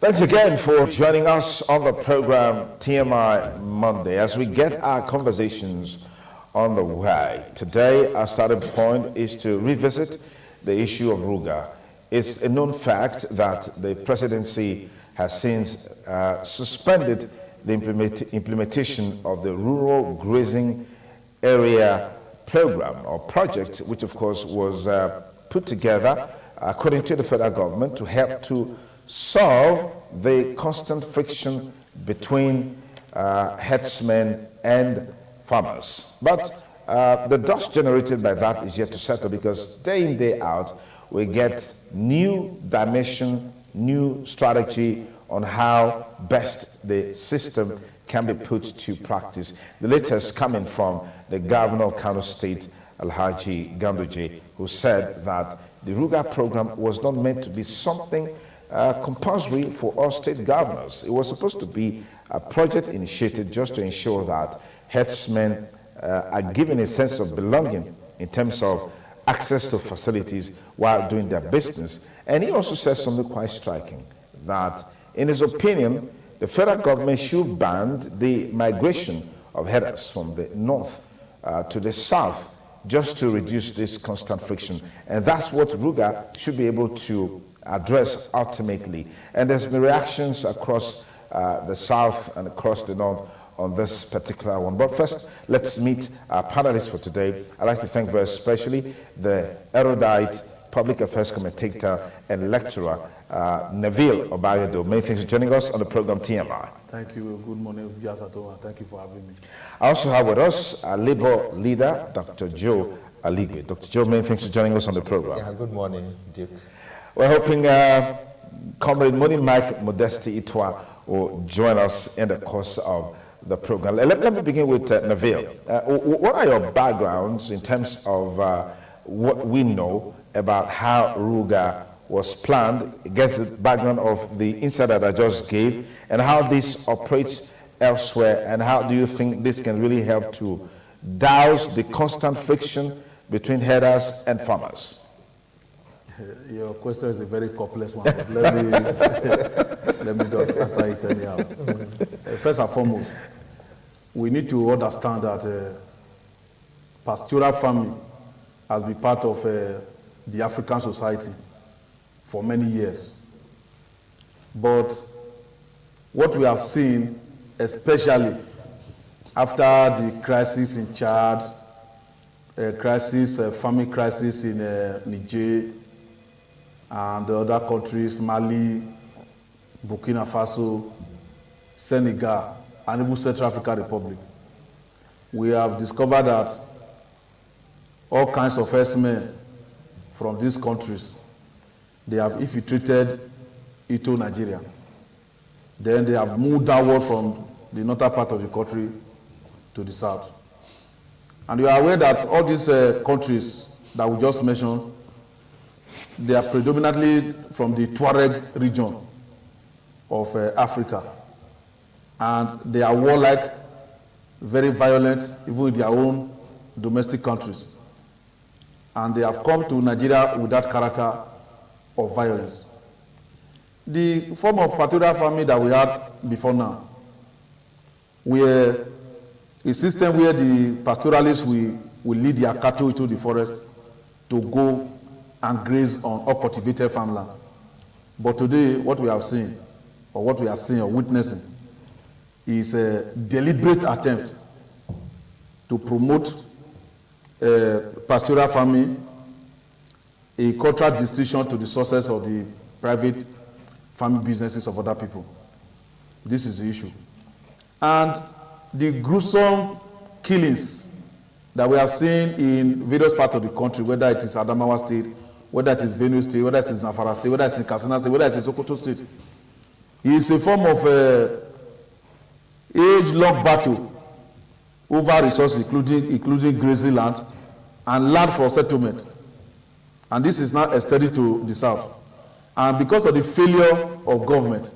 Thanks again for joining us on the program TMI Monday as we get our conversations on the way. Today, our starting point is to revisit the issue of Ruga. It's a known fact that the presidency has since suspended the implementation of the Rural Grazing Area Program or project, which of course was put together according to the federal government to help to solve the constant friction between herdsmen and farmers. But the dust generated by that is yet to settle, because day in, day out, we get new dimension, new strategy on how best the system can be put to practice. The latest coming from the governor of Kano State, Alhaji Ganduje, who said that the Ruga program was not meant to be something compulsory for all state governors. It was supposed to be a project initiated just to ensure that herdsmen are given a sense of belonging in terms of access to facilities while doing their business. And he also said something quite striking, that in his opinion, the federal government should ban the migration of herders from the north to the south just to reduce this constant friction. And that's what Ruga should be able to address ultimately. And there's been reactions across the south and across the north on this particular one. But first, let's meet our panelists for today. I'd like to thank very especially the erudite public affairs commentator and lecturer, Neville Obayodo. Many thanks for joining us on the program TMI. Thank you. Good morning, Vijasato. Thank you for having me. I also have with us our Labour leader, Dr. Joe Aligwe. Dr. Joe, many thanks for joining us on the program. Yeah, good morning, Duke. We're hoping Comrade Moni Mike Modesti Itwa will join us in the course of the program. Let me begin with Neville. What are your backgrounds in terms of what we know about how Ruga was planned against the background of the insight that I just gave, and how this operates elsewhere, and how do you think this can really help to douse the constant friction between herders and farmers? Your question is a very complex one, but let me just answer it anyhow. First and foremost, we need to understand that pastoral farming has been part of the African society for many years. But what we have seen, especially after the crisis in Chad, farming crisis in Niger, and other countries, Mali, Burkina Faso, Senegal, and even Central African Republic, we have discovered that all kinds of herdsmen from these countries, they have infiltrated into Nigeria. Then they have moved downward from the northern part of the country to the south. And you are aware that all these countries that we just mentioned, they are predominantly from the Tuareg region of Africa. And they are warlike, very violent, even in their own domestic countries. And they have come to Nigeria with that character of violence. The form of pastoral farming that we had before now, were a system where the pastoralists will lead their cattle into the forest to go and graze on uncultivated farmland. But today, what we have seen, or what we are seeing or witnessing, is a deliberate attempt to promote pastoral farming, a contract distinction to the sources of the private farming businesses of other people. This is the issue. And the gruesome killings that we have seen in various parts of the country, whether it is Adamawa State, whether it is Benue State, whether it is Zamfara State, whether it is in Katsina State, whether it is in Sokoto State, is a form of age-long battle over resources, including grazing land and land for settlement. And this is now extended to the south. And because of the failure of government,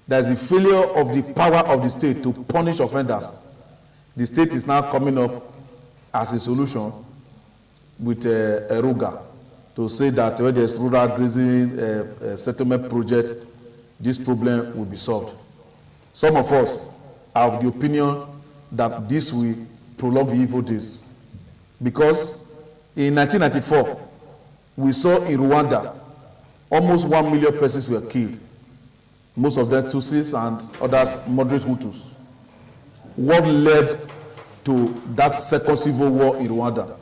there is a failure of the power of the state to punish offenders. The state is now coming up as a solution with Ruga to say that when there's rural grazing settlement project, this problem will be solved. Some of us are of the opinion that this will prolong the evil days. Because in 1994, we saw in Rwanda, almost 1 million persons were killed. Most of them Tutsis and others moderate Hutus. What led to that second civil war in Rwanda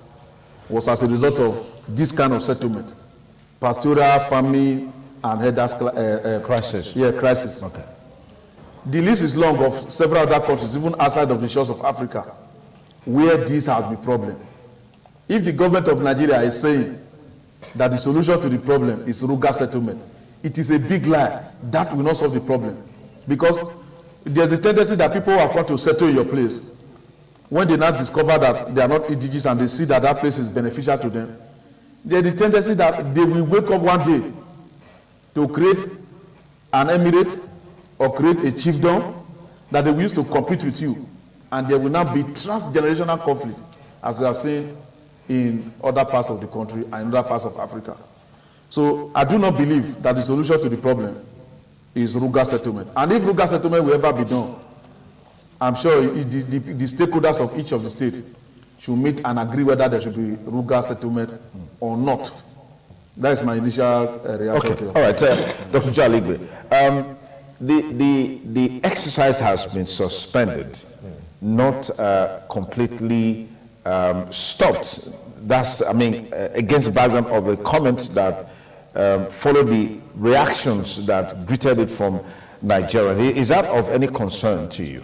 was as a result of this kind of settlement. Pastoral, famine, and herders crisis. Yeah, crisis. Okay. The list is long of several other countries, even outside of the shores of Africa, where this has been a problem. If the government of Nigeria is saying that the solution to the problem is Ruga settlement, it is a big lie. That will not solve the problem. Because there's a tendency that people who have come to settle in your place, when they now discover that they are not indigenous and they see that that place is beneficial to them, there's a tendency that they will wake up one day to create an emirate or create a chiefdom that they will use to compete with you. And there will now be transgenerational conflict, as we have seen in other parts of the country and in other parts of Africa. So I do not believe that the solution to the problem is Ruga settlement. And if Ruga settlement will ever be done, I'm sure the stakeholders of each of the states should meet and agree whether there should be Ruga settlement or not. That is my initial reaction. Okay. All right, Dr. Jaligbe, the exercise has been suspended, not completely stopped. That's, I mean, against the background of the comments that followed the reactions that greeted it from Nigeria. Is that of any concern to you?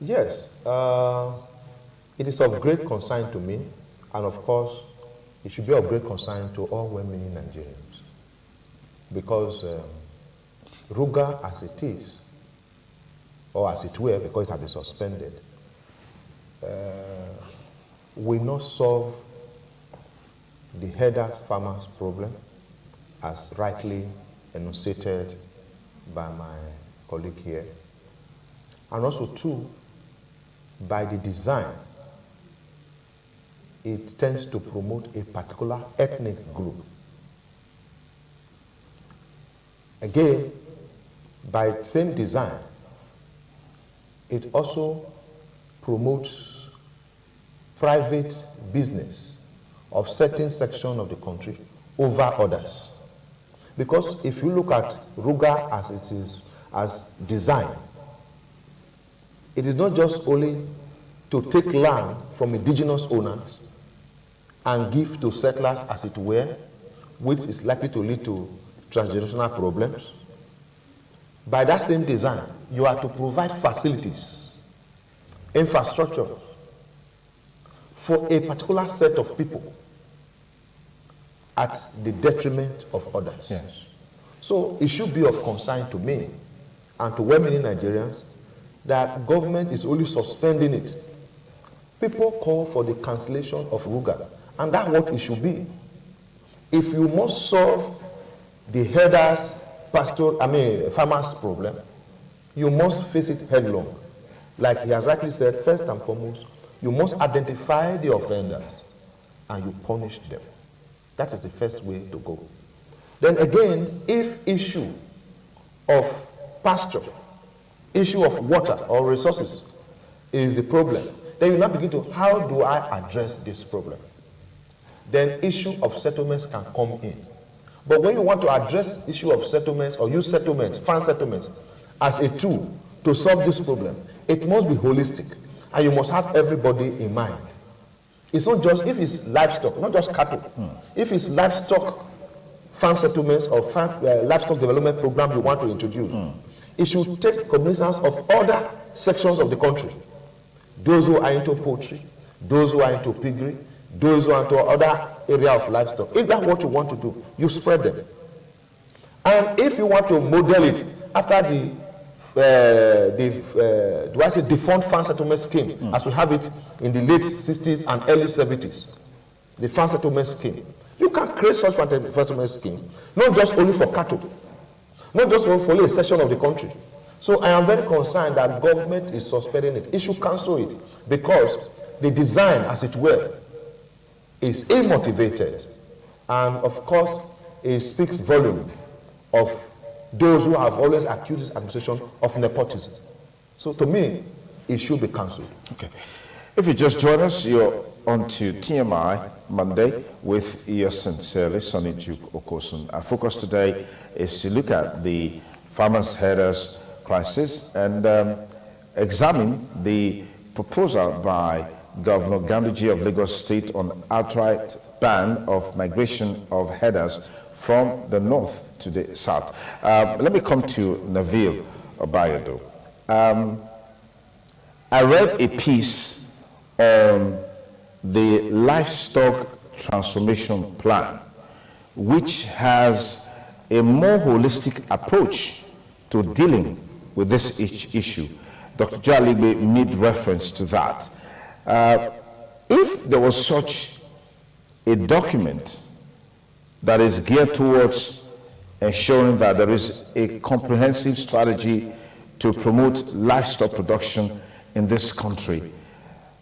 Yes, it is of great concern to me, and of course, it should be of great concern to all well-meaning Nigerians, because Ruga as it is, or as it were, because it has been suspended, will not solve the herders farmers problem, as rightly enunciated by my colleague here, and also too, by the design, it tends to promote a particular ethnic group. Again, by its same design, it also promotes private business of certain section of the country over others. Because if you look at Ruga as it is, as design, it is not just only to take land from indigenous owners and give to settlers as it were, which is likely to lead to transgenerational problems. By that same design, you are to provide facilities, infrastructure for a particular set of people at the detriment of others. Yes. So it should be of concern to me and to well-meaning Nigerians that government is only suspending it. People call for the cancellation of Ruga, and that's what it should be. If you must solve the herders, farmers problem, you must face it headlong. Like he has rightly said, first and foremost, you must identify the offenders and you punish them. That is the first way to go. Then again, if issue of pasture, issue of water or resources is the problem, then you now begin to, how do I address this problem? Then issue of settlements can come in. But when you want to address issue of settlements or use settlements, farm settlements, as a tool to solve this problem, it must be holistic and you must have everybody in mind. It's not just, if it's livestock, not just cattle. If it's livestock farm settlements or livestock development program you want to introduce, it should take cognizance of other sections of the country. Those who are into poultry, those who are into piggery, those who are into other area of livestock. If that's what you want to do, you spread them. And if you want to model it after the defunct farm settlement scheme, as we have it in the late 60s and early 70s, the farm settlement scheme, you can create such farm settlement scheme, not just only for cattle, not just only for a section of the country. So I am very concerned that government is suspending it. It should cancel it because the design, as it were, is ill-motivated, and of course, it speaks volume of those who have always accused this administration of nepotism. So to me, it should be cancelled. Okay. If you just join us, you're on to TMI Monday with yours sincerely, Sonny Duke Okosun. Our focus today is to look at the farmers' herders crisis and examine the proposal by Governor Ganduje of Lagos State on outright ban of migration of herders from the north to the south. Let me come to Nabil Obayodo. I read a piece on the livestock transformation plan, which has a more holistic approach to dealing with this issue. Dr. Jaligbe made reference to that. If there was such a document that is geared towards ensuring that there is a comprehensive strategy to promote livestock production in this country,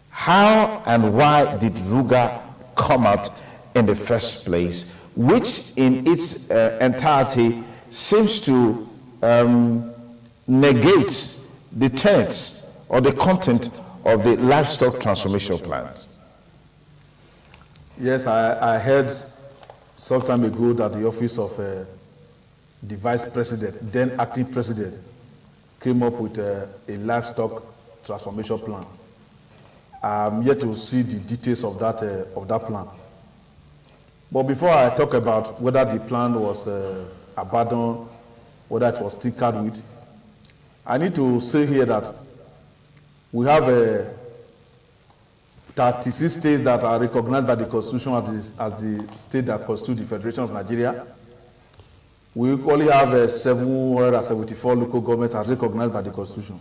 how and why did RUGA come out in the first place, which in its entirety seems to negate the tenets or the content of the livestock transformation plans? Yes, I heard some time ago that the office of the vice president, then acting president, came up with a livestock transformation plan. I'm yet to see the details of that plan. But before I talk about whether the plan was abandoned, whether it was tinkered with, I need to say here that we have 36 states that are recognized by the Constitution as the state that constitute the Federation of Nigeria. We equally have 774 local governments as recognized by the Constitution.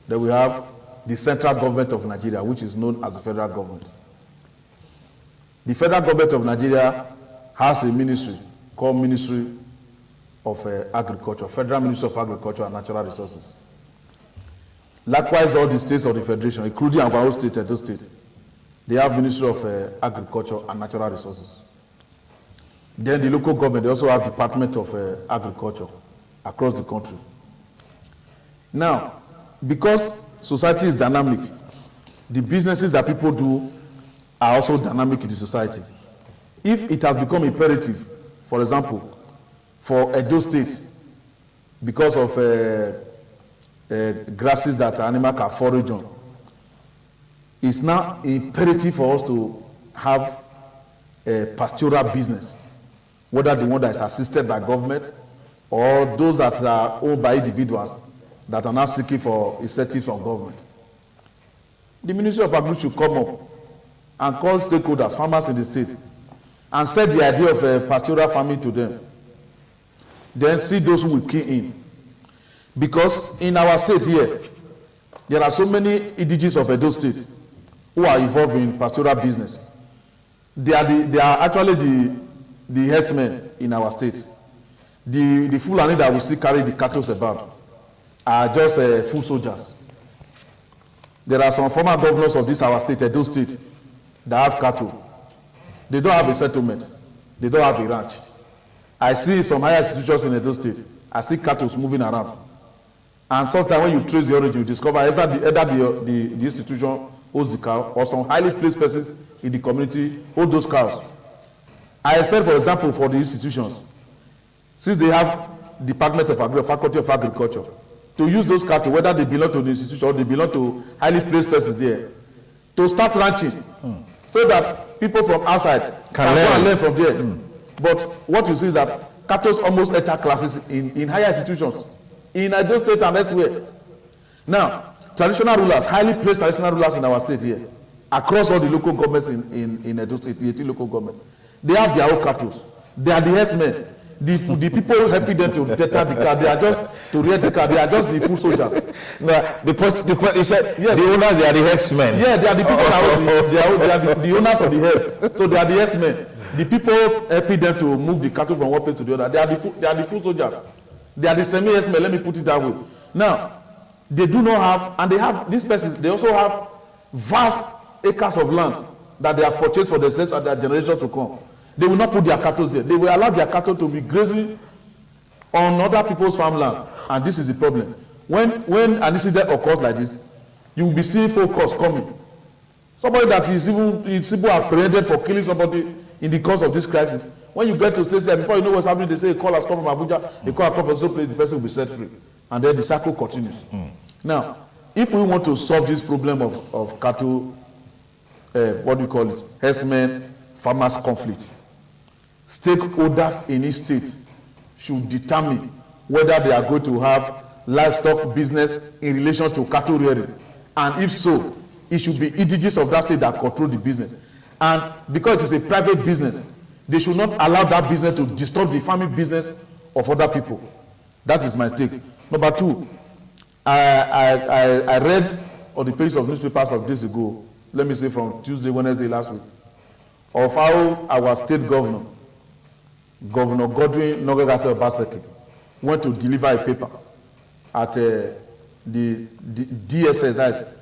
Then we have the central government of Nigeria, which is known as the federal government. The federal government of Nigeria has a ministry called Ministry of Agriculture, Federal Ministry of Agriculture and Natural Resources. Likewise, all the states of the Federation, including our own state, Edo State, they have Ministry of Agriculture and Natural Resources. Then the local government, they also have Department of Agriculture across the country. Now, because society is dynamic, the businesses that people do are also dynamic in the society. If it has become imperative, for example, for Edo State, because of grasses that animals can forage on, it's now imperative for us to have a pastoral business, whether the one that is assisted by government or those that are owned by individuals that are now seeking for incentives from government. The Ministry of Agriculture should come up and call stakeholders, farmers in the state, and set the idea of pastoral farming to them. Then see those who will key in. Because in our state here, there are so many indigenes of Edo State who are involved in pastoral business. They are actually the herdsmen in our state. The Fulani that we see carry the cattle about are just foot soldiers. There are some former governors of this our state, Edo State, that have cattle. They don't have a settlement. They don't have a ranch. I see some higher institutions in Edo State. I see cattle moving around. And sometimes when you trace the origin, you discover either the institution owns the cow or some highly placed persons in the community hold those cows. I expect, for example, for the institutions, since they have Department of Agriculture, Faculty of Agriculture, to use those cattle, whether they belong to the institution or they belong to highly placed persons there, to start ranching, so that people from outside can go and learn from there. But what you see is that cattle almost enter classes in higher institutions, in Edo State and elsewhere. Now, traditional rulers, highly placed traditional rulers in our state here, across all the local governments in Edo State, the 18 local government, they have their own cattle. They are the herdsmen. The people helping them to tether the cow, they are just to rear the cow, they are just the foot soldiers. No, you said yes. The owners, they are the herdsmen. Yeah, they are the people they are the owners of the herd. So they are the herdsmen. The people helping them to move the cattle from one place to the other, they are the foot soldiers. They are the semi-herdsmen, let me put it that way. Now, they do not have, and they have, these persons, they also have vast acres of land that they have purchased for themselves and their generations to come. They will not put their cattle there. They will allow their cattle to be grazing on other people's farmland, and this is the problem. When an incident occurs like this, you will be seeing focus coming. Somebody that is even apprehended for killing somebody in the course of this crisis. When you get to state there, before you know what's happening, they say a call has come from Abuja, a call has come from some place, the person will be set free. And then the cycle continues. Now, if we want to solve this problem of cattle, what do you call it, herdsmen, farmers conflict, stakeholders in each state should determine whether they are going to have livestock business in relation to cattle rearing. And if so, it should be indigenous of that state that control the business. And because it is a private business, they should not allow that business to disturb the farming business of other people. That is my take. Number two, I read on the pages of newspapers of days ago, let me say from Tuesday, Wednesday last week, of how our state governor, Governor Godwin Nogagase Obaseki, went to deliver a paper at the DSS, that is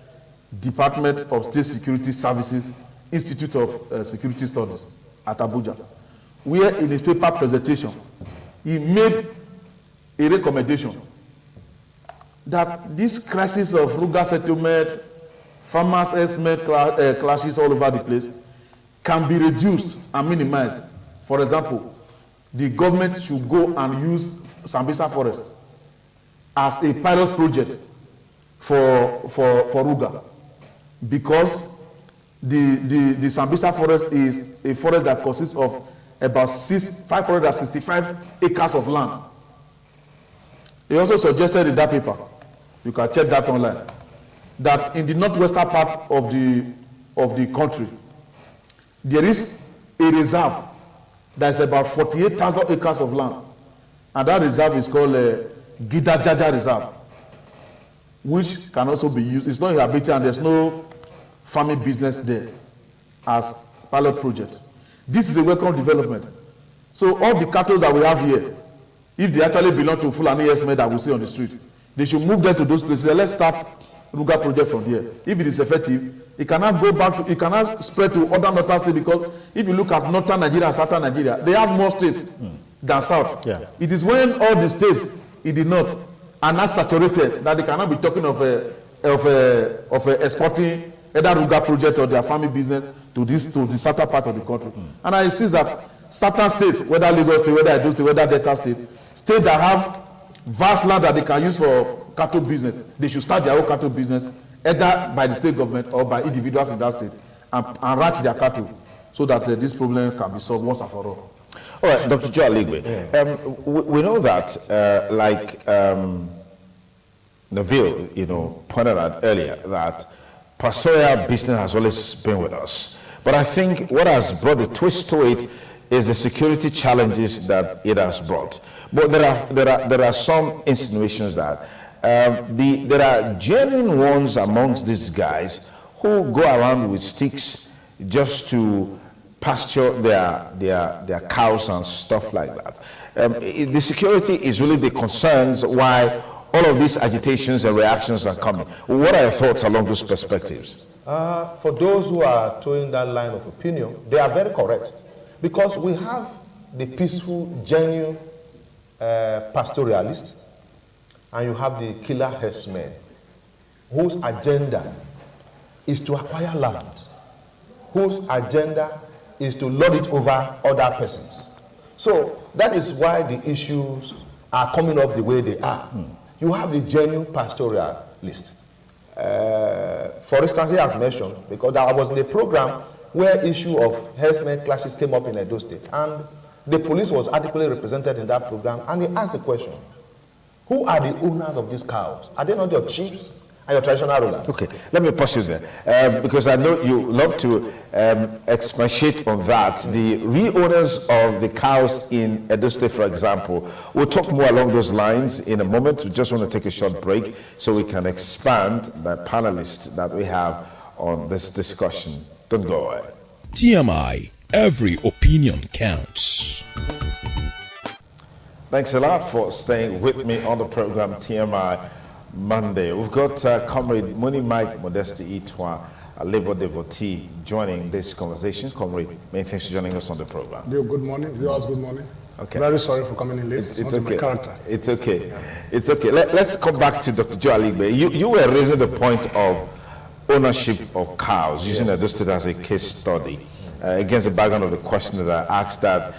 Department of State Security Services, Institute of Security Studies at Abuja, where in his paper presentation, he made a recommendation that this crisis of rural settlement, farmers' herdsmen clashes all over the place can be reduced and minimized. For example, the government should go and use Sambisa Forest as a pilot project for Ruga, because the Sambisa Forest is a forest that consists of about 565 acres of land. He also suggested in that paper, you can check that online, that in the northwestern part of the country, there is a reserve that is about 48,000 acres of land, and that reserve is called Gida Jaja Reserve, which can also be used. It's not inhabited and there's no farming business there as pilot project. This is a welcome development. So all the cattle that we have here, if they actually belong to Fulani herdsmen that we see on the street, they should move them to those places. Let's start Ruga project from there. If it is effective, it cannot go back to, it cannot spread to other northern states, because if you look at northern Nigeria and southern Nigeria, they have more states than south. Yeah. It is when all the states in the north are not saturated that they cannot be talking of exporting either Ruga project or their farming business to the southern part of the country. And I see that certain states, whether Lagos State, whether Edo State, whether Delta State, states that have vast land that they can use for cattle business, they should start their own cattle business, either by the state government or by individuals in that state, and ranch their cattle so that this problem can be solved once and for all. All right, Dr. Joe Aligwe, we know that, Neville, pointed out earlier, that pastoral business has always been with us. But I think what has brought a twist to it is the security challenges that it has brought. But there are some insinuations that there are genuine ones amongst these guys who go around with sticks just to pasture their cows and stuff like that. The security is really the concerns why all of these agitations and reactions are coming. What are your thoughts along those perspectives? For those who are towing that line of opinion, they are very correct. Because we have the peaceful, genuine pastoralist, and you have the killer herdsmen, whose agenda is to acquire land, whose agenda is to lord it over other persons. So that is why the issues are coming up the way they are. You have the genuine pastoralist. For instance, he has mentioned, because I was in a program where issue of herdsmen clashes came up in Edo State, and the police was adequately represented in that program, and he asked the question, who are the owners of these cows? Are they not your chiefs and your traditional rulers? Okay, let me pause you there, because I know you love to expatiate on that. The real owners of the cows in Edo State, for example. We'll talk more along those lines in a moment. We just want to take a short break so we can expand the panelists that we have on this discussion. Don't go away. TMI, every opinion counts. Thanks a lot for staying with me on the program TMI Monday. We've got Comrade Muni Mike Modesti Itwa, a labor devotee, joining this conversation. Comrade, many thanks for joining us on the program. Good morning. Viewers, good morning. Okay. Very sorry for coming in late. It's not in my character. It's okay. Yeah. It's okay. Let's come back to Dr. Joe Aligbe. You were raising the point of ownership of cows, using Edo State as a case study, against the background of the question that I asked, that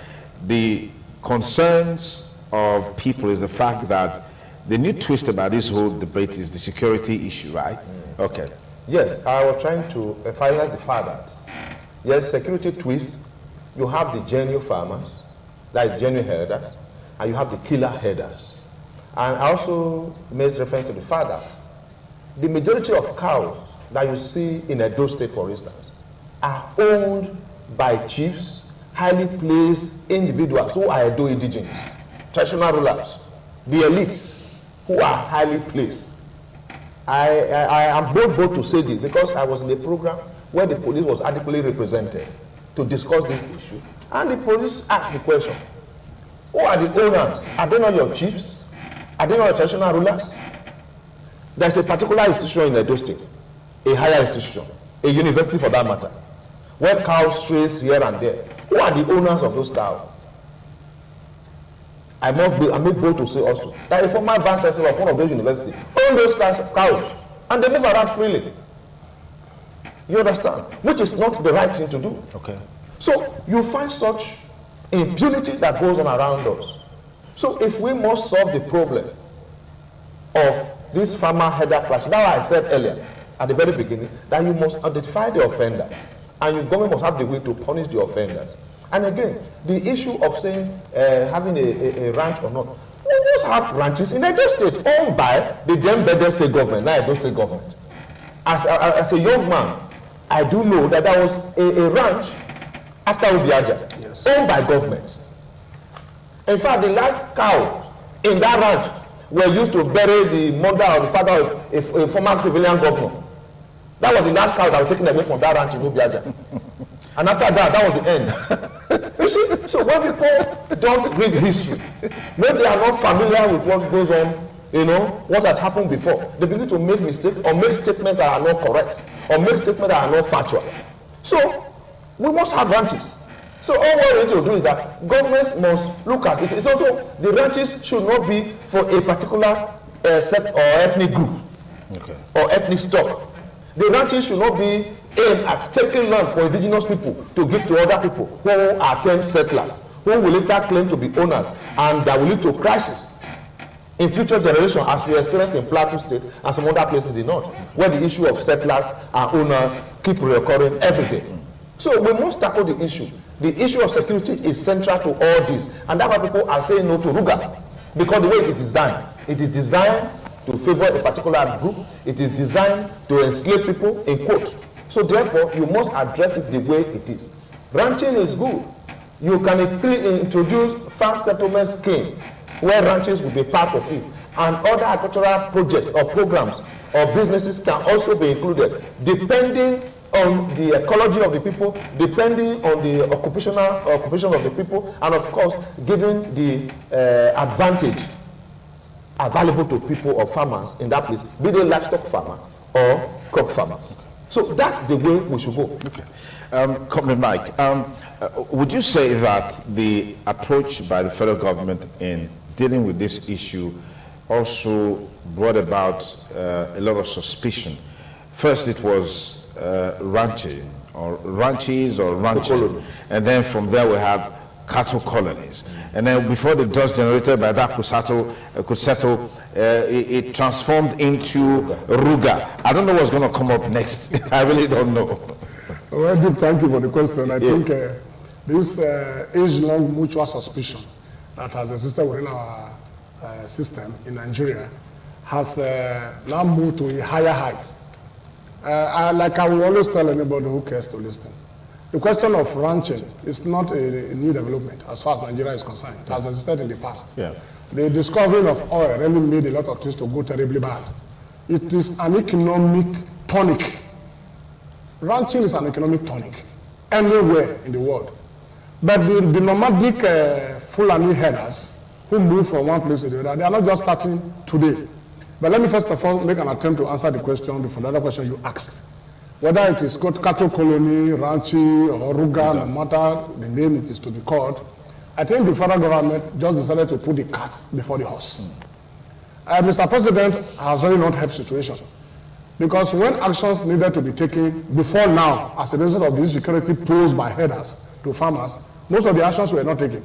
the concerns of people is the fact that the new twist about this whole debate is the security issue, right? Okay. Yes, I was trying to highlight the fact that, yes, security twist, you have the genuine farmers, like genuine herders, and you have the killer herders. And I also made reference to the fact that the majority of cows that you see in Edo State, for instance, are owned by chiefs, highly placed individuals who are Edo indigenous, traditional rulers, the elites who are highly placed. I am bold to say this because I was in a program where the police was adequately represented to discuss this issue. And the police asked the question, who are the owners? Are they not your chiefs? Are they not your traditional rulers? There's a particular institution in Edo State, a higher institution, a university for that matter, where cows strays here and there. Who are the owners of those cows? I make bold to say also that a former vice chancellor of one of those universities own those cows and they move around freely. You understand? Which is not the right thing to do. Okay. So you find such impunity that goes on around us. So if we must solve the problem of this farmer header clash, that I said earlier at the very beginning, that you must identify the offenders and your government must have the way to punish the offenders. And again, the issue of saying having a ranch or not, we must have ranches in Edo State owned by the then Edo State government, not Edo State government. As a young man, I do know that there was a ranch after Ubiaja, yes, owned by government. In fact, the last cow in that ranch were used to bury the mother or the father of a former civilian governor. That was the last cow that was taken away from that ranch in Ubiaja. And after that, that was the end. You see, so when people don't read history, maybe they are not familiar with what goes on, you know, what has happened before, they begin to make mistakes or make statements that are not correct or make statements that are not factual. So we must have ranches. So all we need to do is that governments must look at it. It's also, the ranches should not be for a particular set or ethnic group, okay, or ethnic stock. The ranches should not be aimed at taking land for indigenous people to give to other people who are termed settlers, who will later claim to be owners, and that will lead to crisis in future generations, as we experience in Plateau State and some other places in the north, where the issue of settlers and owners keep recurring every day. So we must tackle the issue. The issue of security is central to all this, and that's why people are saying no to Ruga, because the way it is designed to favor a particular group. It is designed to enslave people, in quote. So therefore, you must address it the way it is. Ranching is good. You can introduce farm settlement scheme where ranches will be part of it, and other agricultural projects or programs or businesses can also be included, depending on the ecology of the people, depending on the occupation of the people, and of course, giving the advantage available to people or farmers in that place, be they livestock farmer or crop farmers. So that's the way we should go. Okay. Comrade Mike, would you say that the approach by the federal government in dealing with this issue also brought about a lot of suspicion? First, it was ranches, and then from there we have cattle colonies, and then before the dust generated by that could settle, it transformed into Ruga. I don't know what's going to come up next. I really don't know. Well, Deep, thank you for the question. I think this age-long mutual suspicion that has existed within our system in Nigeria has now moved to a higher height. Like I will always tell anybody who cares to listen, the question of ranching is not a new development as far as Nigeria is concerned. It has existed in the past. Yeah. The discovery of oil really made a lot of things to go terribly bad. It is an economic tonic. Ranching is an economic tonic anywhere in the world. But the nomadic Fulani herders who move from one place to the other, they are not just starting today. But let me first of all make an attempt to answer the question, the fundamental question you asked. Whether it is called cattle colony, ranchi, or Ruga, no matter the name it is to be called, I think the federal government just decided to put the cart before the horse. Mr. President has really not helped the situation. Because when actions needed to be taken before now, as a result of the insecurity posed by herders to farmers, most of the actions were not taken.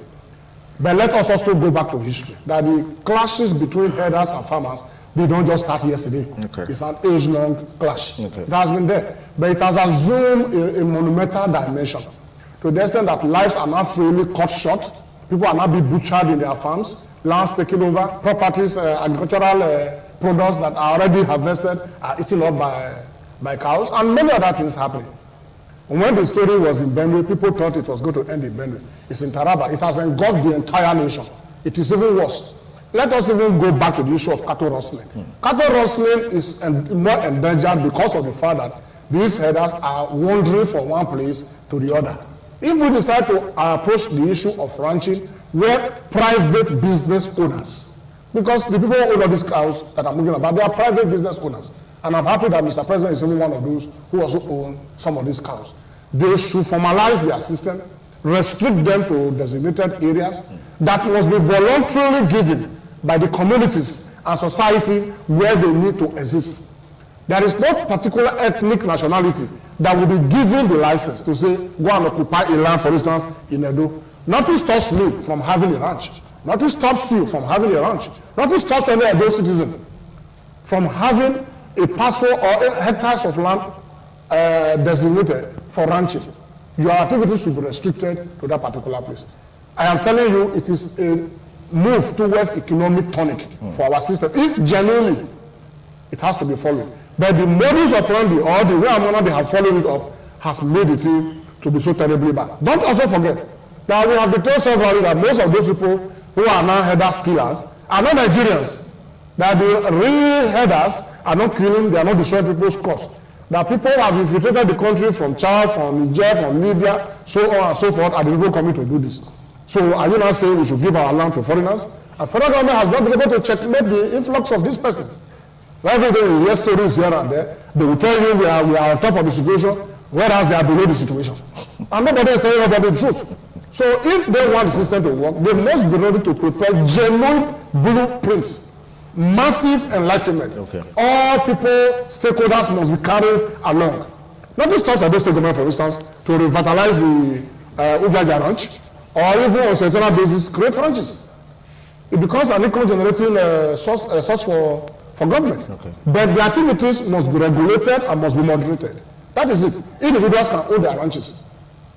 But let us also go back to history, that the clashes between herders and farmers did not just start yesterday. Okay. It's an age-long clash. Okay. It has been there. But it has assumed a monumental dimension to the extent that lives are now freely cut short, people are now being butchered in their farms, lands taken over, properties, agricultural products that are already harvested are eaten up by cows, and many other things happening. When the story was in Benue, people thought it was going to end in Benue. It's in Taraba. It has engulfed the entire nation. It is even worse. Let us even go back to the issue of cattle rustling. Cattle rustling is more endangered because of the fact that these herders are wandering from one place to the other. If we decide to approach the issue of ranching where private business owners, because the people who own all these cows that are moving about, they are private business owners. And I'm happy that Mr. President is even one of those who also own some of these cows. They should formalize their system, restrict them to designated areas that must be voluntarily given by the communities and society where they need to exist. There is no particular ethnic nationality that will be given the license to say, go and occupy a land, for instance, in Edo. Nothing stops me from having a ranch. Nothing stops you from having a ranch. Nothing stops any Edo citizen from having a parcel or hectares of land designated for ranching. Your activities should be restricted to that particular place. I am telling you, it is a move towards economic tonic for our system. If genuinely, it has to be followed. But the modus operandi or the way they have followed it up has made the thing to be so terribly bad. Don't also forget that we have declared severally that most of those people who are now herders killers are not Nigerians. That the real herders are not killing, they are not destroying people's crops. That people have infiltrated the country from Chad, from Niger, from Libya, so on and so forth, and the people coming to do this. So are you now saying we should give our land to foreigners? And federal government has not been able to checkmate the influx of these persons. Every day you hear stories here and there, they will tell you we are on top of the situation, whereas they are below the situation. And nobody is saying about the truth. So if they want the system to work, they must be ready to prepare genuine blueprints, massive enlightenment. Okay. All people, stakeholders must be carried along. Not just talks about state government, for instance, to revitalize the Ugaja ranch, or even on a seasonal basis, create ranches. It becomes an income-generating source for government. Okay. But the activities must be regulated and must be moderated. That is it. Individuals can own their ranches.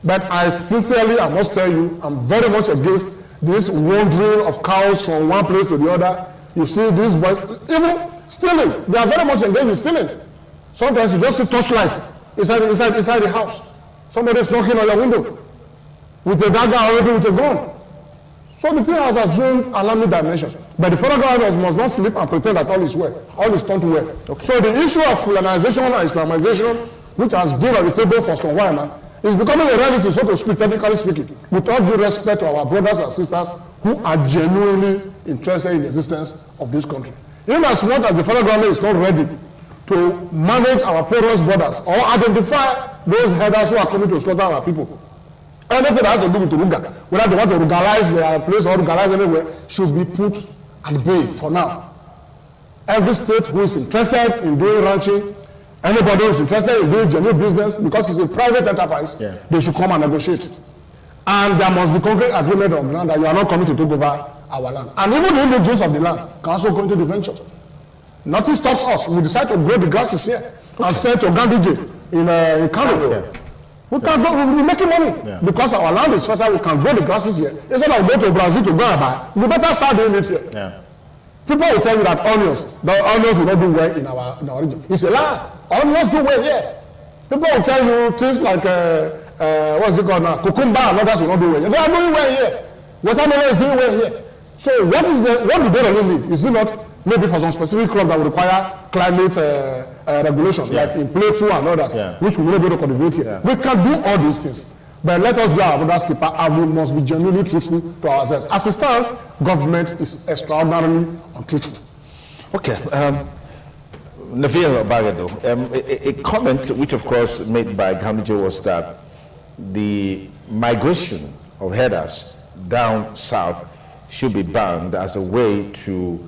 But I sincerely, I must tell you, I'm very much against this wandering of cows from one place to the other. You see these boys, even stealing. They are very much engaged in stealing. Sometimes you just see torchlight inside the house. Somebody is knocking on your window with a dagger or maybe with a gun. So the thing has assumed alarming dimension. But the federal government must not sleep and pretend that all is well. All is turned well. Okay. So the issue of Fulanization and Islamization, which has been on the table for some while now, is becoming a reality, so to speak, technically speaking, with all due respect to our brothers and sisters who are genuinely interested in the existence of this country. Even as much as the federal government is not ready to manage our porous borders or identify those herders who are coming to slaughter our people, anything that has to do with Ruga, whether they want to legalize their place or legalize anywhere, should be put at bay for now. Every state who is interested in doing ranching, anybody who is interested in doing genuine business, because it's a private enterprise, they should come and negotiate. And there must be concrete agreement on ground that you are not coming to take over our land. And even the indigenous of the land can also go into the venture. Nothing stops us. We decide to grow the grasses here and sell to Ganduje in Kano. We can go, we'll be making money because our land is fertile. We can grow the grasses here. Instead of going to Brazil to go and buy, we better start doing it here. Yeah. People will tell you that the onions will not do well in our region. It's a lie. Onions do well here. People will tell you things like what's it called now? Cucumber and others will not do well here. They are doing well here. Watermelon is doing well here. So what do they really need? Is it not maybe for some specific crop that will require climate regulation, like in Plateau and others, which we will not be able to cultivate here? We can do all these things. But let us be our brother's keeper, and we must be genuinely truthful to ourselves. As it stands, government is extraordinarily untruthful. Okay. Navil Bagado, a comment which of course made by Ganduje was that the migration of herders down south should be banned as a way to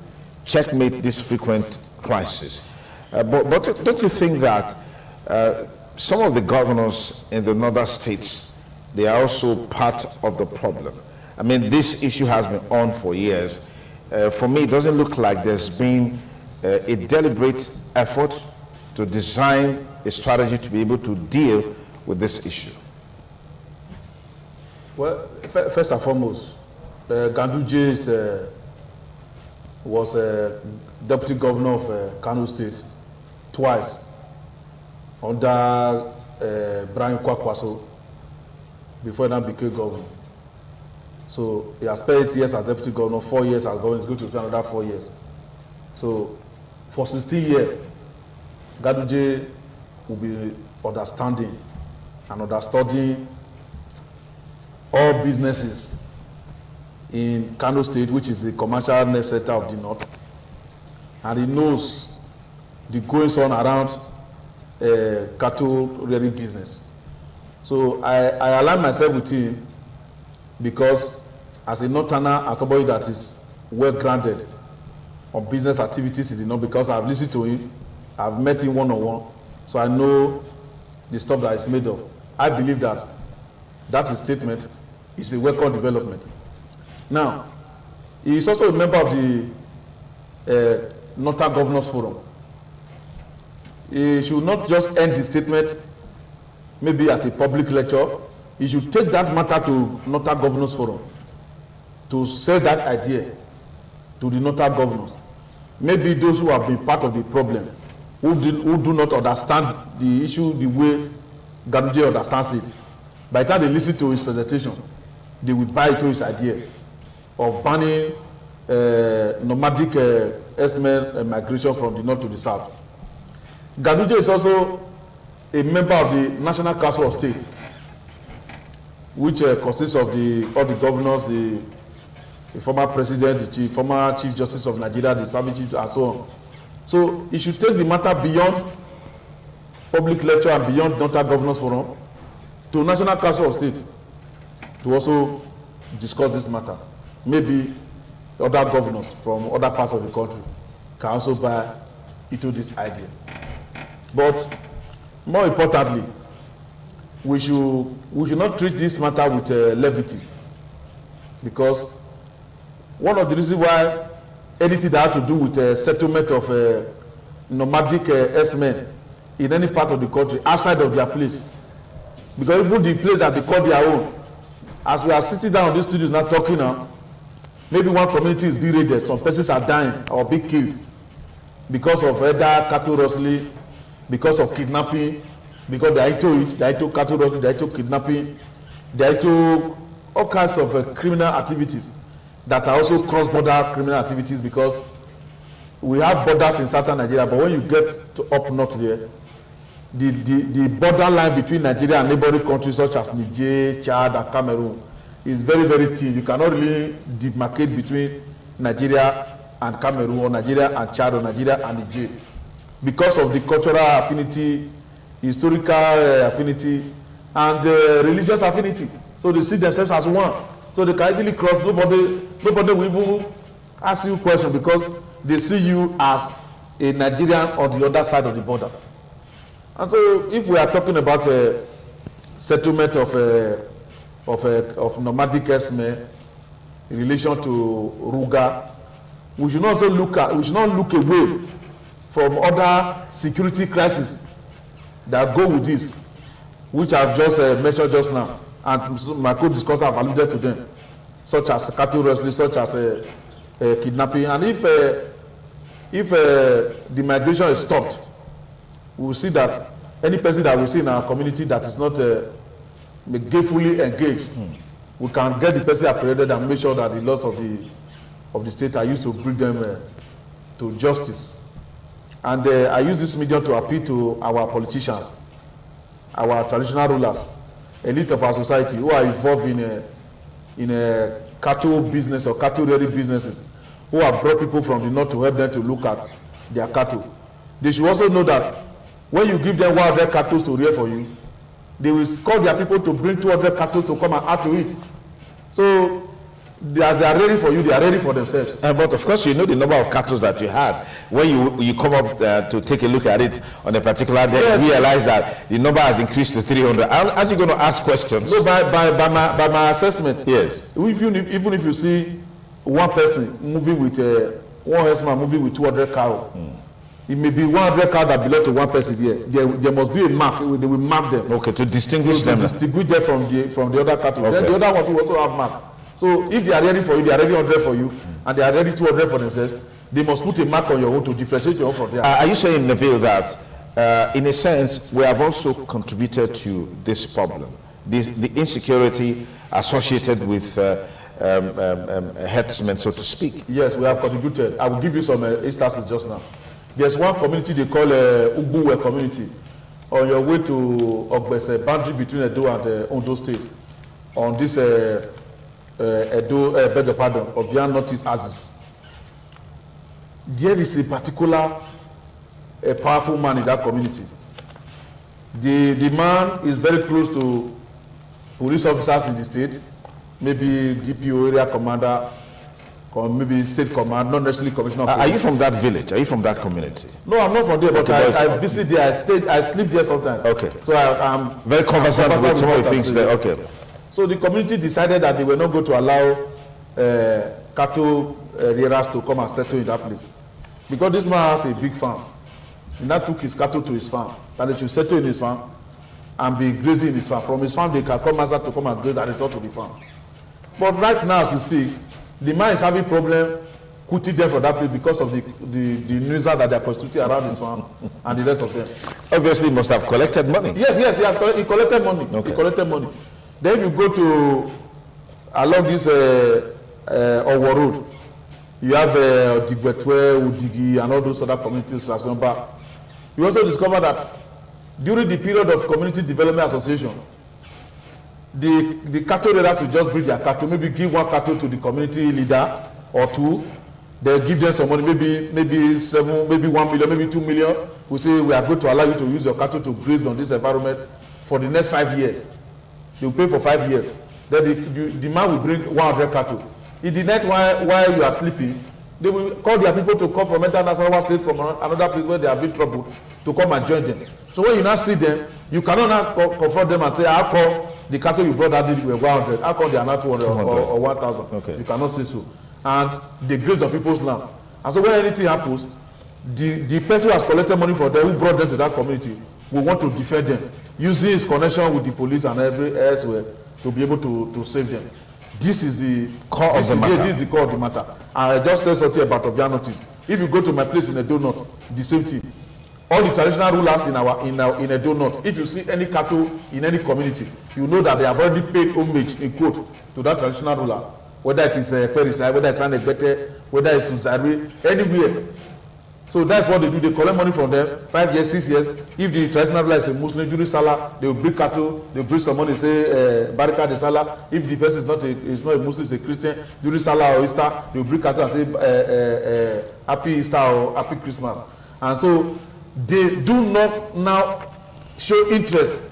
checkmate this frequent crisis. But don't you think that some of the governors in the northern states, they are also part of the problem? I mean, this issue has been on for years. For me, it doesn't look like there's been a deliberate effort to design a strategy to be able to deal with this issue. Well, first and foremost, Ganduje was a deputy governor of Kano State twice under Brian Kwakwaso before he now became governor. So he has spent 8 years as deputy governor, 4 years as governor. He's going to spend another 4 years. So for 16 years, Ganduje will be understanding and understudying all businesses in Kano State, which is the commercial net center of the north, and he knows the goings on around cattle rearing business. So I align myself with him because as a northerner, as somebody that is well grounded on business activities in the north, because I've listened to him, I've met him one-on-one, so I know the stuff that is made of. I believe that that his statement is a welcome development. Now, he is also a member of the Northern Governors Forum. He should not just end the statement maybe at a public lecture. He should take that matter to Northern Governors Forum to sell that idea to the Northern governors. Maybe those who have been part of the problem, who do not understand the issue the way Ganduje understands it. By the time they listen to his presentation, they will buy into his idea of banning nomadic HERDSMEN migration from the north to the south. Ganduje is also a member of the National Council of State, which consists of all the governors, the former president, the former chief justice of Nigeria, the serving chief, and so on. So he should take the matter beyond public lecture and beyond Northern Governors Forum to National Council of State to also discuss this matter. Maybe other governors from other parts of the country can also buy into this idea. But more importantly, we should not treat this matter with levity, because one of the reasons why anything that has to do with settlement of nomadic HERDSMEN in any part of the country outside of their place, because even the place that they call their own, as we are sitting down in these studios now talking now, maybe one community is being raided, some persons are dying or being killed because of either cattle rustling, because of kidnapping, because they are into it, they are into cattle rustling, they are into kidnapping, they are into all kinds of criminal activities that are also cross-border criminal activities, because we have borders in southern Nigeria, but when you get to up north there, the borderline between Nigeria and neighboring countries such as Niger, Chad, and Cameroon is very, very thin. You cannot really demarcate between Nigeria and Cameroon, or Nigeria and Chad, or Nigeria and Niger, because of the cultural affinity, historical affinity, and religious affinity. So they see themselves as one. So they can easily cross. Nobody will even ask you a question, because they see you as a Nigerian on the other side of the border. And so if we are talking about a settlement of nomadic HERDSMEN in relation to Ruga, we should not look away from other security crises that go with this, which I've just mentioned just now, and my co-discussers have alluded to them, such as cattle rustling, such as kidnapping. And if the migration is stopped, we will see that any person that we see in our community that is not fully engaged, we can get the person apprehended and make sure that the laws of the state are used to bring them to justice. And I use this medium to appeal to our politicians, our traditional rulers, elite of our society who are involved in a cattle business or cattle rearing businesses, who have brought people from the north to help them to look at their cattle. They should also know that when you give them 100 cattle to rear for you, they will call their people to bring 200 cattle to come and add to it. So as they are ready for you, they are ready for themselves. But of course, you know the number of cattle that you had. When you come up to take a look at it on a particular day, Yes. you realize that the number has increased to 300. Aren't you going to ask questions? So by my assessment, Yes. even if you see one person moving with one herdsman moving with 200 cows, it may be 100 cows that belong to one person here. There must be a mark. They will mark them. Okay, to distinguish them. To distinguish them from the other cattle. Okay. Then the other one will also have mark. So if they are ready for you, they are ready 100 for you, and they are ready 200 for themselves, they must put a mark on your own to differentiate your own from theirs. Are you saying, Neville, that in a sense we have also contributed to this problem, the insecurity associated with herdsmen, so to speak? Yes, we have contributed. I will give you some instances just now. There's one community they call Ubuwe community on your way to Ogbese, boundary between Edo and Ondo State, on this beg your pardon, of Yan Northeast Axis. There is a particular powerful man in that community. The man is very close to police officers in the state, maybe DPO area commander, or maybe state command, not necessarily commissioner of police. Are you from that village? Are you from that community? No, I'm not from there, but Okay, I visit there, I sleep there sometimes. Okay. So I'm Very conversant with some of the things there. there. Okay. So the community decided that they were not going to allow cattle rearers to come and settle in that place. Because this man has a big farm. He now took his cattle to his farm, that they should settle in his farm and be grazing in his farm. From his farm, they can come outside to come and graze and return to the farm. But right now, as we speak, the man is having problem quitting them from that place because of the nuisance that they are constituting around his farm and the rest of them. Obviously, he must have collected money. Yes, he collected money. Okay. He collected money. Then you go to along this Owo Road, you have Digbetwe, Udigi, and all those other communities. You also discover that during the period of Community Development Association, the cattle raiders will just breed their cattle, maybe give one cattle to the community leader or two. They'll give them some money, maybe 7, maybe 1 million, maybe 2 million. We say we are going to allow you to use your cattle to graze on this environment for the next 5 years. You pay for 5 years. Then the man will bring 100 cattle. In the night while you are sleeping, they will call their people to come from International State from another place where they have been troubled to come and join them. So when you now see them, you cannot now confront them and say, how come the cattle you brought that day were 100? How come they are not 200 or 1,000? Okay. You cannot say so. And they graze on people's land. And so when anything happens, the person who has collected money for them, who brought them to that community, will want to defend them, using his connection with the police and elsewhere to be able to save them. This is the core of the matter. This is the core of the matter. And I just said something about Ovia Notice. If you go to my place in Edo North, the same thing. All the traditional rulers in Edo North, if you see any cattle in any community, you know that they have already paid homage, in quote, to that traditional ruler. Whether it is Perisai, whether it's Anegbete, whether it's Usari, anywhere. So that's what they do. They collect money from them, 5 years, 6 years. If the traditional ruler is a Muslim, during Salah, they will bring cattle, they will bring some money, say, Baraka de Salah. If the person is not a Muslim, is a Christian, during Salah or Easter, they will bring cattle and say, Happy Easter or Happy Christmas. And so they do not now show interest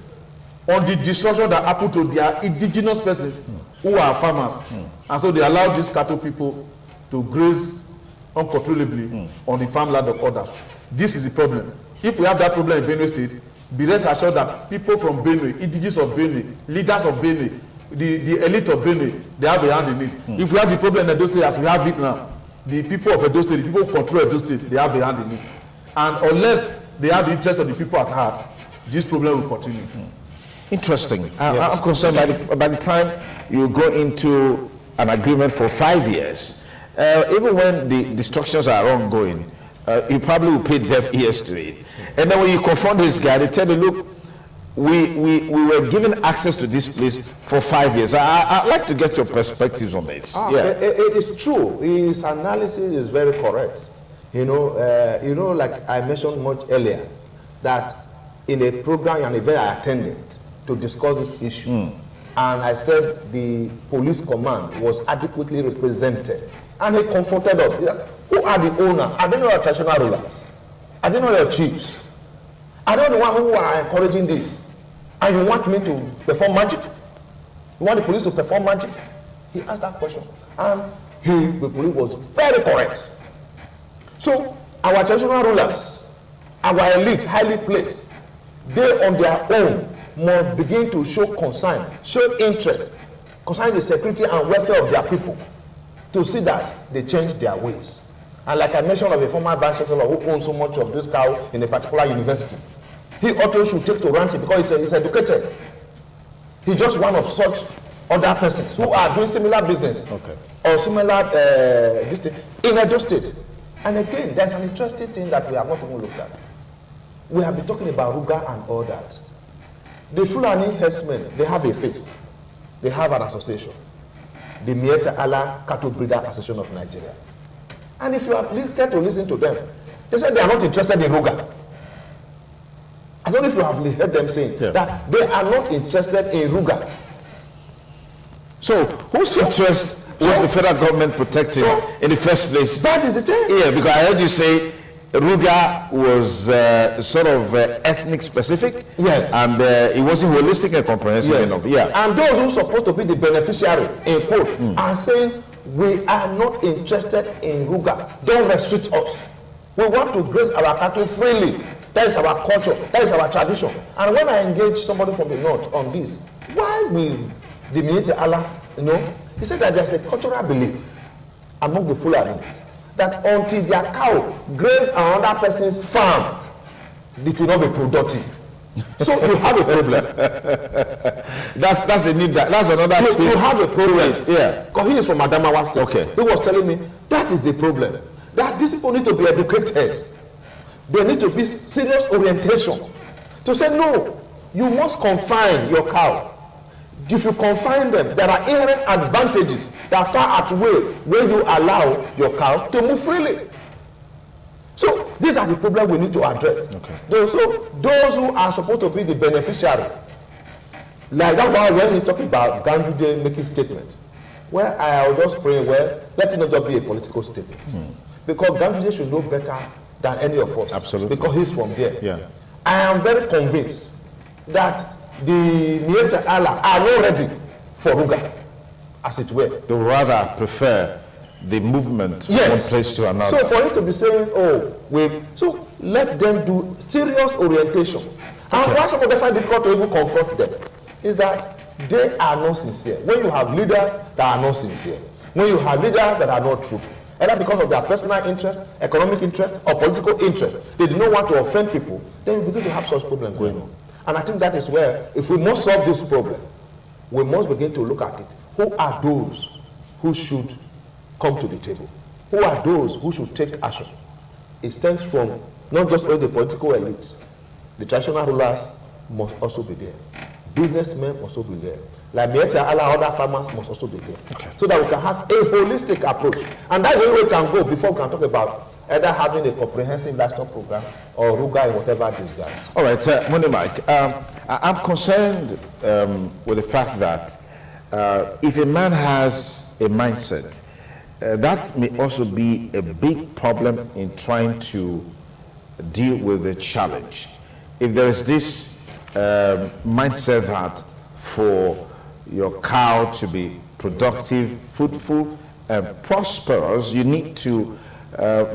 on the destruction that happened to their indigenous persons who are farmers. And so they allow these cattle people to graze uncontrollably on the farmland of others. This is the problem. If we have that problem in Benue State, be rest assured that people from Benue, indigenous of Benue, leaders of Benue, the elite of Benue, they have a hand in it. If we have the problem in Edo State as we have it now, the people of Edo State, the people who control Edo State, they have a hand in it. And unless they have the interest of the people at heart, this problem will continue. Interesting. I'm concerned by the time you go into an agreement for 5 years, even when the destructions are ongoing, you probably will pay deaf ears to it. And then when you confront this guy, they tell you, look, we were given access to this place for 5 years. I'd like to get your perspectives on this. It is true. His analysis is very correct. Like I mentioned much earlier, that in a program and event I attended to discuss this issue, and I said the police command was adequately represented, and he confronted us. Who are the owners? Are they not your traditional rulers? Are they not your chiefs? Are they the ones who are encouraging this? And you want me to perform magic? You want the police to perform magic? He asked that question. And he, the police, was very correct. So our traditional rulers, our elite, highly placed, they on their own must begin to show concern, show interest concerning the security and welfare of their people to see that they change their ways. And like I mentioned of a former vice chancellor who owns so much of this cow in a particular university, he also should take to ranting because he's educated. He's just one of such other persons who are doing similar business or similar in Edo State. And again, there's an interesting thing that we have not even looked at. We have been talking about Ruga and all that. The Fulani herdsmen, they have a face. They have an association. The Mieta Allah Cattle Breeder Association of Nigeria. And if you get to listen to them, they say they are not interested in Ruga. I don't know if you have heard them saying that they are not interested in Ruga. So, whose interest was the federal government protecting in the first place? That is the thing. Yeah, because I heard you say Ruga was sort of ethnic specific, and it wasn't holistic and comprehensive enough. Yeah. And those who are supposed to be the beneficiary, in quote, are saying, we are not interested in Ruga. Don't restrict us. We want to graze our cattle freely. That is our culture. That is our tradition. And when I engage somebody from the north on this, why will the Mieta Allah, he said that there's a cultural belief among the Fulanis that until their cow graze on another person's farm, it will not be productive. So you have a problem. That's another twist. You have a problem. Yeah. Because he is from Adamawa State. Okay. He was telling me that is the problem. That these people need to be educated. There need to be serious orientation. To say no, you must confine your cow. If you confine them, there are inherent advantages that far outweigh when you allow your cow to move freely. So these are the problems we need to address. Those who are supposed to be the beneficiary, like that one when we talk about Ganduje making statement, where I will just pray, well, let it not just be a political statement. Because Ganduje should know better than any of us. Absolutely. Because he's from there. Yeah. I am very convinced that the Mieta Allah are not ready for Ruga, as it were. They would rather prefer the movement from one place to another. So for you to be saying, so let them do serious orientation. And why some of them find it difficult to even confront them is that they are not sincere. When you have leaders that are not sincere, when you have leaders that are not truthful, either because of their personal interest, economic interest, or political interest, they do not want to offend people, then we begin to have such problems going on. And I think that is where, if we must solve this problem, we must begin to look at it. Who are those who should come to the table? Who are those who should take action? It stems from not just all the political elites. The traditional rulers must also be there. Businessmen must also be there. Like Mieta Allah, other farmers must also be there. So that we can have a holistic approach. And that's the way we can go before we can talk about either having a comprehensive livestock program or Ruga in whatever disguise. All right, Money Mike, I'm concerned with the fact that if a man has a mindset, that may also be a big problem in trying to deal with the challenge. If there is this mindset that for your cow to be productive, fruitful, and prosperous, you need to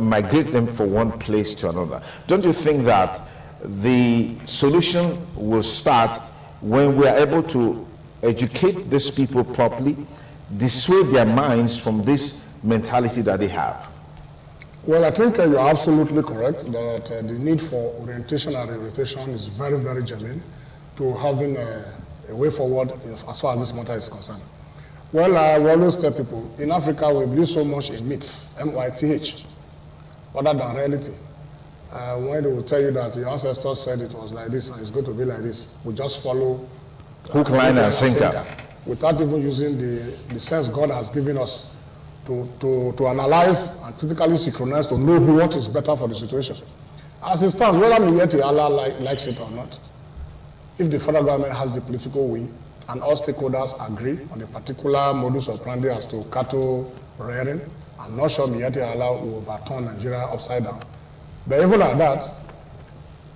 migrate them from one place to another. Don't you think that the solution will start when we are able to educate these people properly, dissuade their minds from this mentality that they have? Well, I think you're absolutely correct that the need for orientation and reorientation is very, very germane to having a way forward as far as this matter is concerned. Well, I will always tell people, in Africa we believe so much in myths, M-Y-T-H, other than reality. When they will tell you that your ancestors said it was like this and it's going to be like this, we just follow hook, line, and sinker, without even using the sense God has given us to analyze and critically synchronize to know what is better for the situation. As it stands, whether Mieta Allah likes it or not, if the federal government has the political will and all stakeholders agree on a particular modus operandi as to cattle rearing, I'm not sure Mieta Allah will overturn Nigeria upside down. But even at that,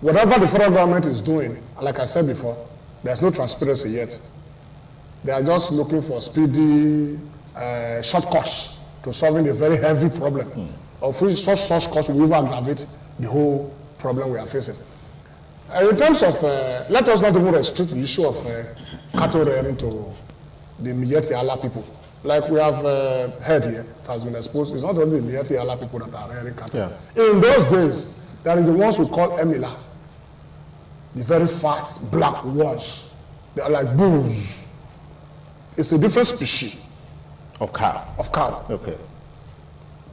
whatever the federal government is doing, like I said before, there's no transparency yet. They are just looking for speedy shortcuts to solving a very heavy problem, of which such shortcuts will even aggravate the whole problem we are facing. In terms of, let us not even restrict the issue of cattle rearing to the Miyetti Allah people. Like we have heard here, it has been exposed, it's not only the Miyetti Allah people that are rearing cattle. Yeah. In those days, there are the ones we call Emila, the very fat, black ones. They are like bulls. It's a different species. Of cow? Of cow. Okay.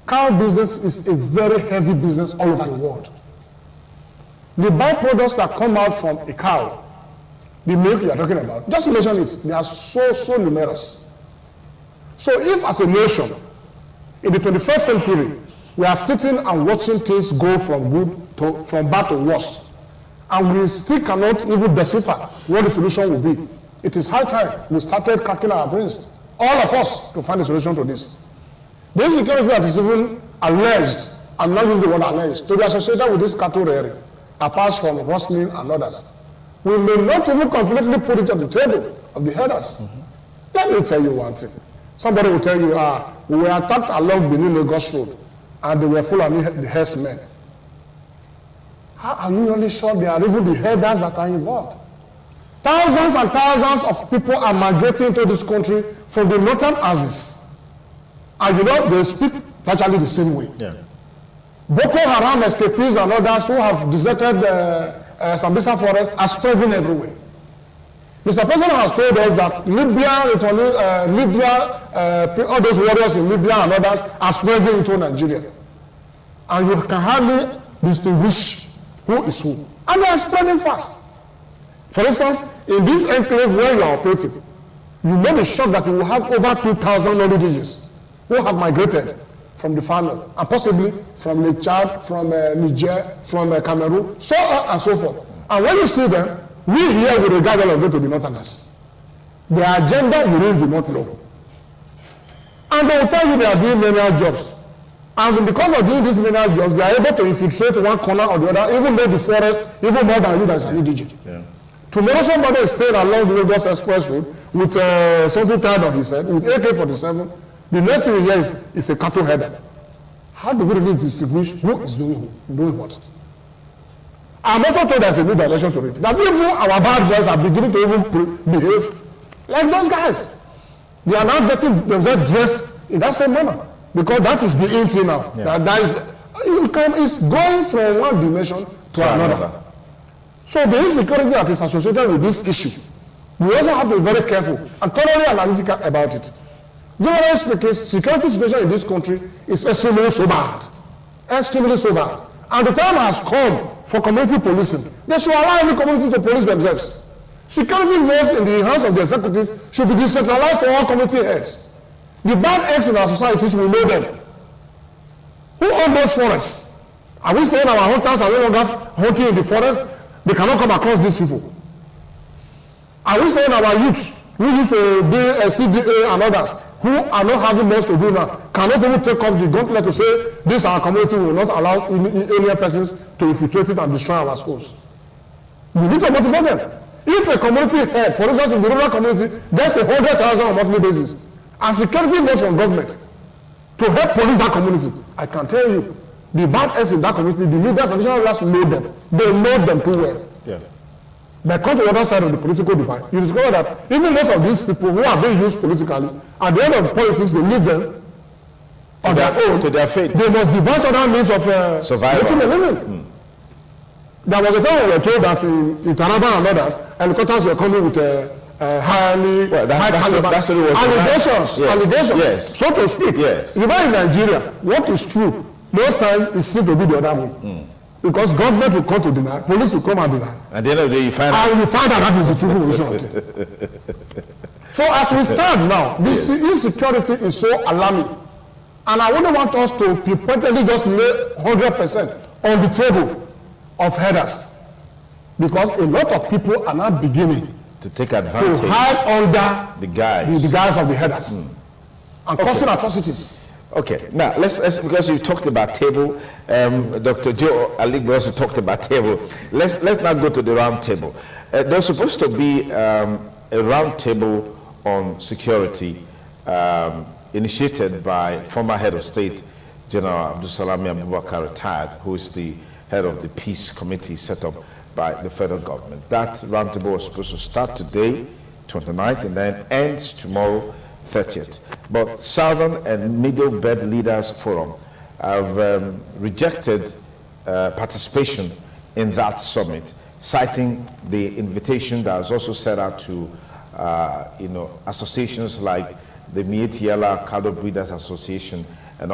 Cow business is a very heavy business all over the world. The byproducts that come out from a cow, the milk you are talking about, just mention it, they are so numerous. So if as a nation, in the 21st century, we are sitting and watching things go from bad to worse, and we still cannot even decipher what the solution will be, it is high time we started cracking our brains, all of us, to find a solution to this. This security that is even alleged, I'm not using the word alleged, to be associated with this cattle rearing, apart from HERDSMEN and others, we may not even completely put it on the table of the herders. Let me tell you one thing. Somebody will tell you, we were attacked along Benin Lagos Road, and they were full of the HERDSMEN. How are you really sure they are even the herders that are involved? Thousands and thousands of people are migrating into this country from the northern axis. And you know, they speak virtually the same way. Yeah. Boko Haram escapees and others who have deserted Sambisa forest are spreading everywhere. Mr. President has told us that all those warriors in Libya and others are spreading into Nigeria. And you can hardly distinguish who is who. And they are spreading fast. For instance, in this enclave where you are operating, you may be shocked that you will have over 2,000 non-indigenous who have migrated from the Far North, and possibly from Lake Chad, from Niger, from Cameroon, so on and so forth. And when you see them, we here will regard all of them to be Northerners. Their agenda you really do not know. And they will tell you they are doing menial jobs. And because of doing these menial jobs, they are able to infiltrate one corner or the other, even though the forest, even more than you that is an indigent. Yeah. Tomorrow somebody is staying along the Lagos Express Road with something tied on his head, with AK-47. The next thing he hears is a cattle header. How do we really distinguish who is doing what? I'm also told there's a new dimension to it. That even our bad boys are beginning to even behave like those guys. They are now getting themselves dressed in that same manner. Because that is the in thing now. Yeah. It's going from one dimension to another. So the insecurity that is associated with this issue, we also have to be very careful and thoroughly analytical about it. Generally speaking, security situation in this country is extremely so bad. Extremely so bad. And the time has come for community policing. They should allow every community to police themselves. Security votes in the hands of the executive should be decentralized to all community heads. The bad eggs in our societies, we know them. Who own those forests? Are we saying our hunters are no longer hunting in the forest? They cannot come across these people. Are we saying our youths who used to be a CDA and others who are not having much to do now cannot even take up the gauntlet to say this our community will not allow alien persons to infiltrate it and destroy our schools? We need to motivate them. If a community head, for instance in the rural community, gets 100,000 on a monthly basis, and security goes from government to help police that community, I can tell you, the bad eggs in that community, the leaders, traditional leaders know them. They know them too well. Yeah. But come to the other side of the political divide, you discover that even most of these people who are being used politically, at the end of politics, they leave them on their own. To their fate. They must devise other means of making a living. There was a time we were told that in Taraba and others, helicopters were coming with high caliber allegations. Yes. Allegations, yes. So to speak. Yes. Even in Nigeria, what is true, most times it seems to be the other way. Because government will come to deny, police will come and deny. At the end of the day, you find out. And you find out that is the truthful result. So as we stand now, this insecurity is so alarming. And I wouldn't want us to purportedly just lay 100% on the table of herders. Because a lot of people are now beginning to take advantage, to hide under the guise of the herders. And causing atrocities. Okay, now let's because you talked about table, Dr. Joe Aligbe also talked about table. Let's now go to the round table. There's supposed to be a round table on security initiated by former head of state, General Abdulsalami Abubakar, retired, who is the head of the Peace Committee set up by the federal government. That roundtable was supposed to start today, 29th, and then ends tomorrow, 30th. But Southern and Middle Belt Leaders Forum have rejected participation in that summit, citing the invitation that was also set out to associations like the Mietiela Cattle Breeders Association and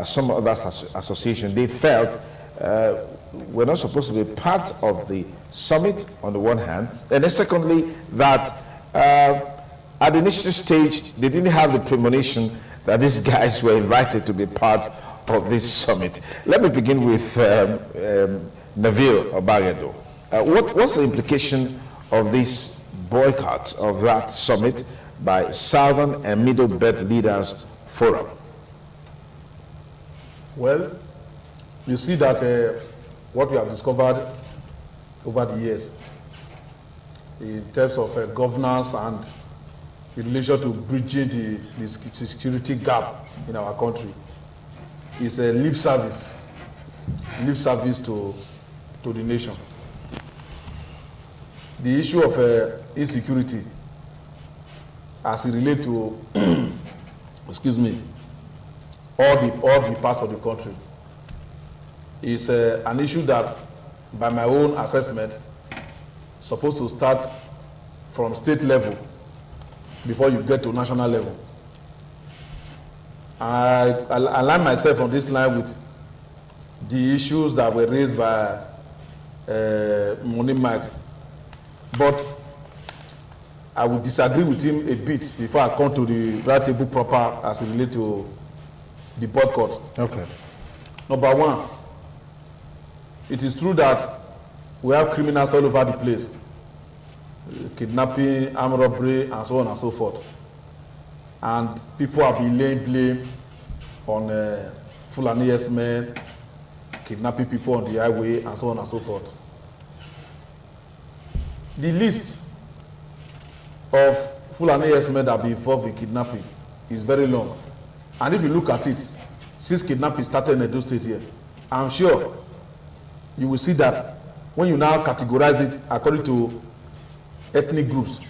some other associations. They felt we're not supposed to be part of the summit on the one hand, and then secondly that at the initial stage they didn't have the premonition that these guys were invited to be part of this summit. Let me begin with Neville Obagedo. What's the implication of this boycott of that summit by Southern and Middle Belt Leaders Forum? Well, you see that what we have discovered over the years in terms of governance and in relation to bridging the security gap in our country is a lip service to the nation. The issue of insecurity as it relates to excuse me, all the parts of the country is an issue that, by my own assessment, supposed to start from state level before you get to national level. I align myself on this line with the issues that were raised by Money Mike, but I would disagree with him a bit before I come to the right table proper as it relates to the boycott. Okay. Number one, it is true that we have criminals all over the place, kidnapping, armed robbery, and so on and so forth. And people have been laying blame on Fulani HERDSMEN, kidnapping people on the highway, and so on and so forth. The list of Fulani HERDSMEN that have been involved in kidnapping is very long. And if you look at it, since kidnapping started in Edo State here, I'm sure you will see that when you now categorize it according to ethnic groups,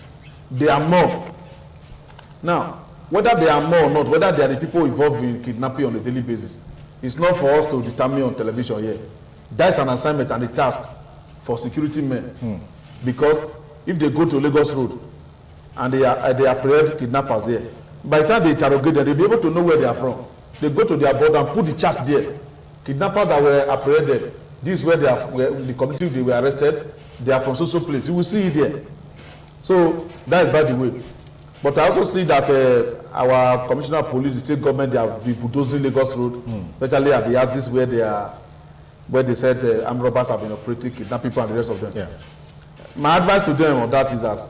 they are more. Now, whether they are more or not, whether they are the people involved in kidnapping on a daily basis, it's not for us to determine on television here. That's an assignment and a task for security men. Because if they go to Lagos Road and they apprehend kidnappers there, by the time they interrogate them, they'll be able to know where they are from. They go to their border and put the chart there. Kidnappers that were apprehended, this is where they are, where the community they were arrested, they are from so place. You will see it there. So that is by the way. But I also see that our commissioner of police, the state government, they have been bulldozing Lagos Road, especially at the axis where they said armed robbers have been operating, kidnapping people and the rest of them. Yeah. My advice to them on that is that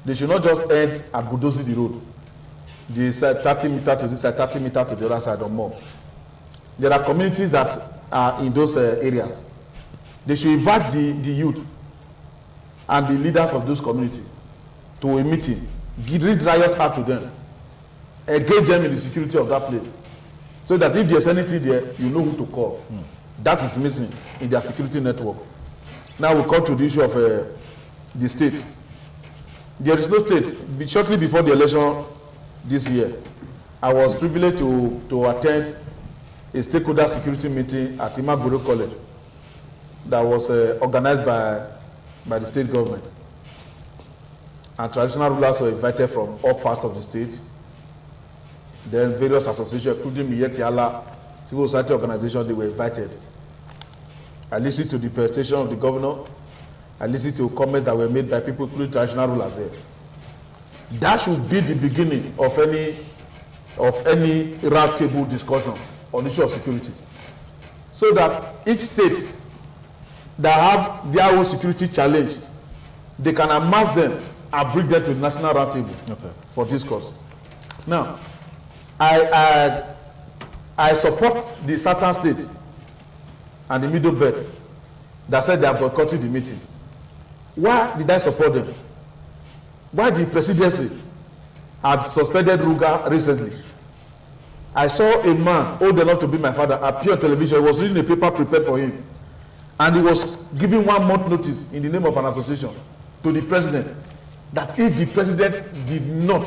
they should not just end at bulldozing the road. They said 30 meters to this side, 30 meters to the other side or more. There are communities that are in those areas. They should invite the youth and the leaders of those communities to a meeting, read riot act to them, engage them in the security of that place, so that if there's anything there, you know who to call. That is missing in their security network. Now we come to the issue of the state. There is no state. Shortly before the election this year, I was privileged to attend a stakeholder security meeting at Imaburo College that was organized by the state government. And traditional rulers were invited from all parts of the state. Then various associations, including Mietiala, civil society organizations, they were invited. I listened to the presentation of the governor. I listened to comments that were made by people, including traditional rulers there. That should be the beginning of any roundtable discussion on the issue of security, so that each state that have their own security challenge, they can amass them and bring them to the national roundtable for discourse. Now, I support the southern states and the middle belt that said they are boycotting the meeting. Why did I support them? Why the presidency had suspended Ruga recently I saw a man old enough to be my father appear on television. He was reading a paper prepared for him. And he was giving 1 month notice in the name of an association to the president that if the president did not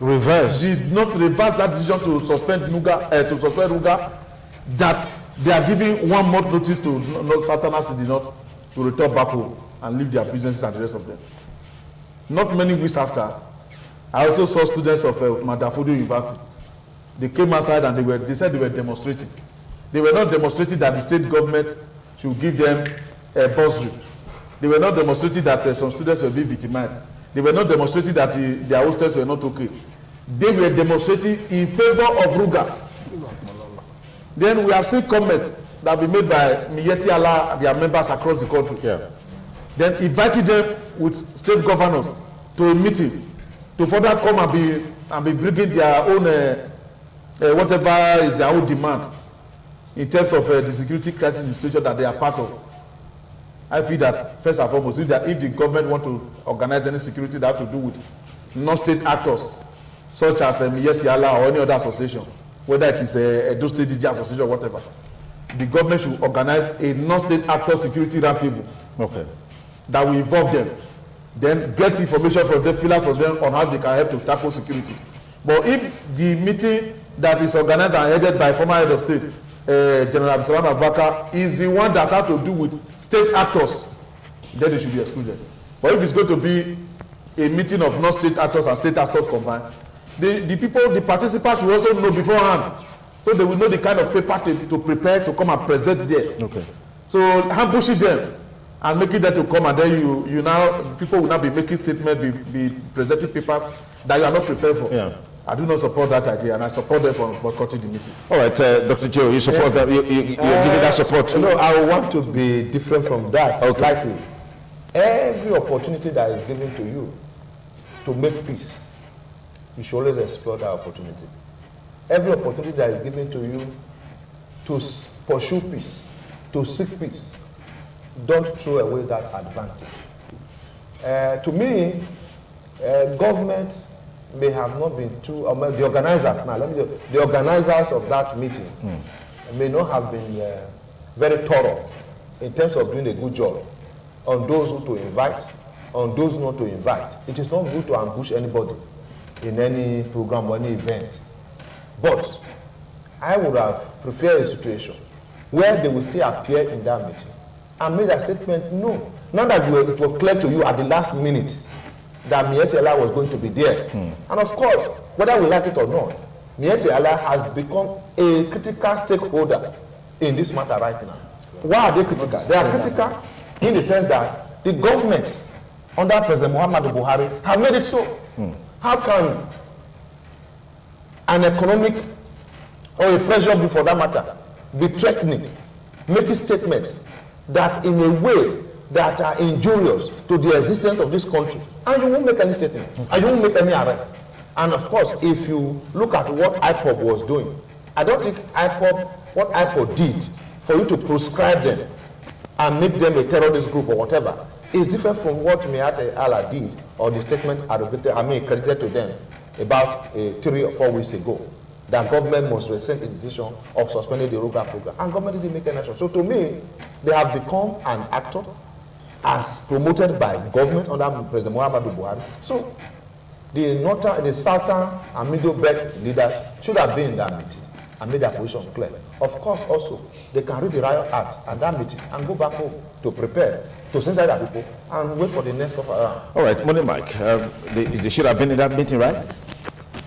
reverse that decision to suspend Ruga, that they are giving 1 month notice to Southerners in the north to return back home and leave their businesses and the rest of them. Not many weeks after, I also saw students of Madafodio University. They came outside and they said they were demonstrating. They were not demonstrating that the state government should give them a bursary. They were not demonstrating that some students were being victimized. They were not demonstrating that their hostels were not okay. They were demonstrating in favor of Ruga. Then we have seen comments that have been made by Miyetti Allah, their members across the country. Yeah. Then invited them with state governors to a meeting to further come and be bringing their own whatever is their own demand in terms of the security crisis situation that they are part of. I feel that first and foremost, if the government want to organize any security that have to do with non-state actors, such as Miyetti Allah or any other association, whether it is a Edo State DJ association or whatever, the government should organize a non-state actor security roundtable. Okay. That will involve them. Then get information from them, feelers from them on how they can help to tackle security. But if the meeting that is organized and headed by former head of state, General Abdulsalam Abubakar, is the one that has to do with state actors, then they should be excluded. But if it's going to be a meeting of non-state actors and state actors combined, the participants should also know beforehand, so they will know the kind of paper to prepare to come and present there. Okay. So ambushing them and making them to come, and then you now, people will now be making statements, be presenting papers that you are not prepared for. Yeah. I do not support that idea, and I support them for boycotting the meeting. All right, Dr. Joe, you support that? You're giving that support too? No, I want to be different from that. Okay. Slightly. Every opportunity that is given to you to make peace, you should always explore that opportunity. Every opportunity that is given to you to pursue peace, to seek peace, don't throw away that advantage. To me, government may have not been too, the organizers now, the organizers of that meeting may not have been very thorough in terms of doing a good job on those who to invite, on those not to invite. It is not good to ambush anybody in any program or any event. But I would have preferred a situation where they will still appear in that meeting and make a statement, no. Not that it was clear to you at the last minute that Miyetti Allah was going to be there. And of course, whether we like it or not, Miyetti Allah has become a critical stakeholder in this matter right now. Why are they critical? They are critical in the sense that the government under President Muhammadu Buhari have made it so. How can an economic or a pressure group for that matter be threatening, making statements that in a way that are injurious to the existence of this country, and you won't make any statement, and you won't make any arrest? And of course, if you look at what IPOB was doing, I don't think what IPOB did for you to proscribe them and make them a terrorist group or whatever is different from what Miyetti Allah did, or the statement credited to them about 3 or 4 weeks ago, that government must rescind the decision of suspending the Ruga program, and government didn't make any action. So to me, they have become an actor as promoted by government under President Muhammadu Buhari. So the southern and middle belt leaders should have been in that meeting and made their position clear. Of course, also, they can read the Riot Act at that meeting and go back home to prepare, to sensitize their people, and wait for the next offer around. All right, Money Mike, they should have been in that meeting, right?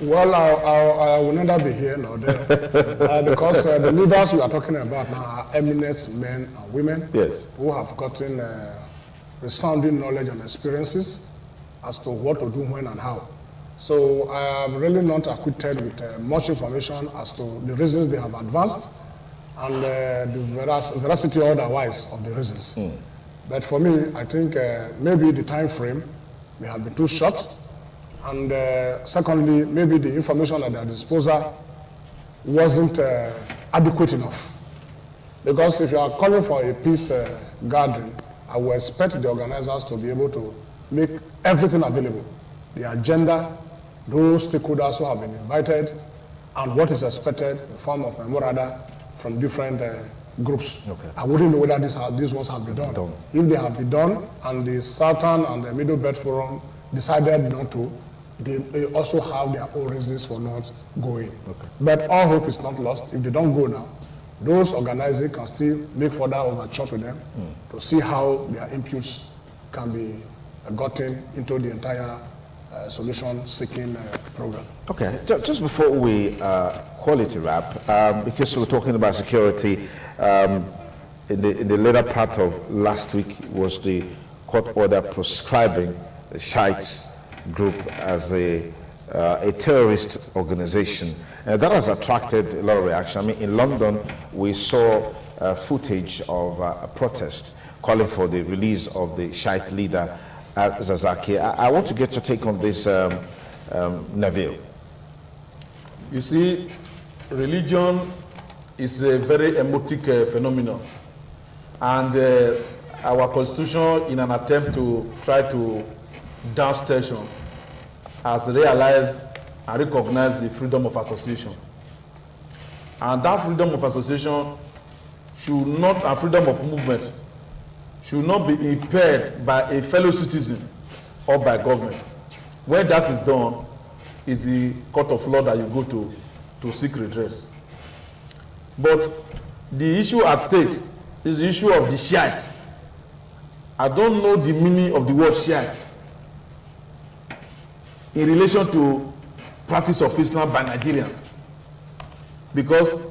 Well, I will neither be here nor there because the leaders we are talking about now are eminent men and women who have gotten resounding knowledge and experiences as to what to do, when, and how. So I am really not acquainted with much information as to the reasons they have advanced and the veracity otherwise of the reasons. But for me, I think maybe the time frame may have been too short, and secondly, maybe the information at their disposal wasn't adequate enough. Because if you are calling for a peace gathering, I would expect the organizers to be able to make everything available. The agenda, those stakeholders who have been invited, and what is expected in form of memoranda from different groups. Okay. I wouldn't know whether these ones have been done. If they have been done and the Southern and the Middle Belt Forum decided not to, they also have their own reasons for not going. Okay. But all hope is not lost. If they don't go now, those organizing can still make further overtures with them to see how their inputs can be gotten into the entire solution-seeking program. Okay, just before we call it a wrap, because we're talking about security, in the later part of last week was the court order proscribing the Shiites group as a terrorist organization. That has attracted a lot of reaction. I mean, in London, we saw footage of a protest calling for the release of the Shiite leader, Zazaki. I want to get your take on this, Neville. You see, religion is a very emotic phenomenon. And our constitution, in an attempt to try to douse tension, has realized and recognized the freedom of association. And that freedom of association should not, and freedom of movement, should not be impaired by a fellow citizen or by government. When that is done, it's the court of law that you go to seek redress. But the issue at stake is the issue of the Shiites. I don't know the meaning of the word Shiite in relation to practice of Islam by Nigerians, because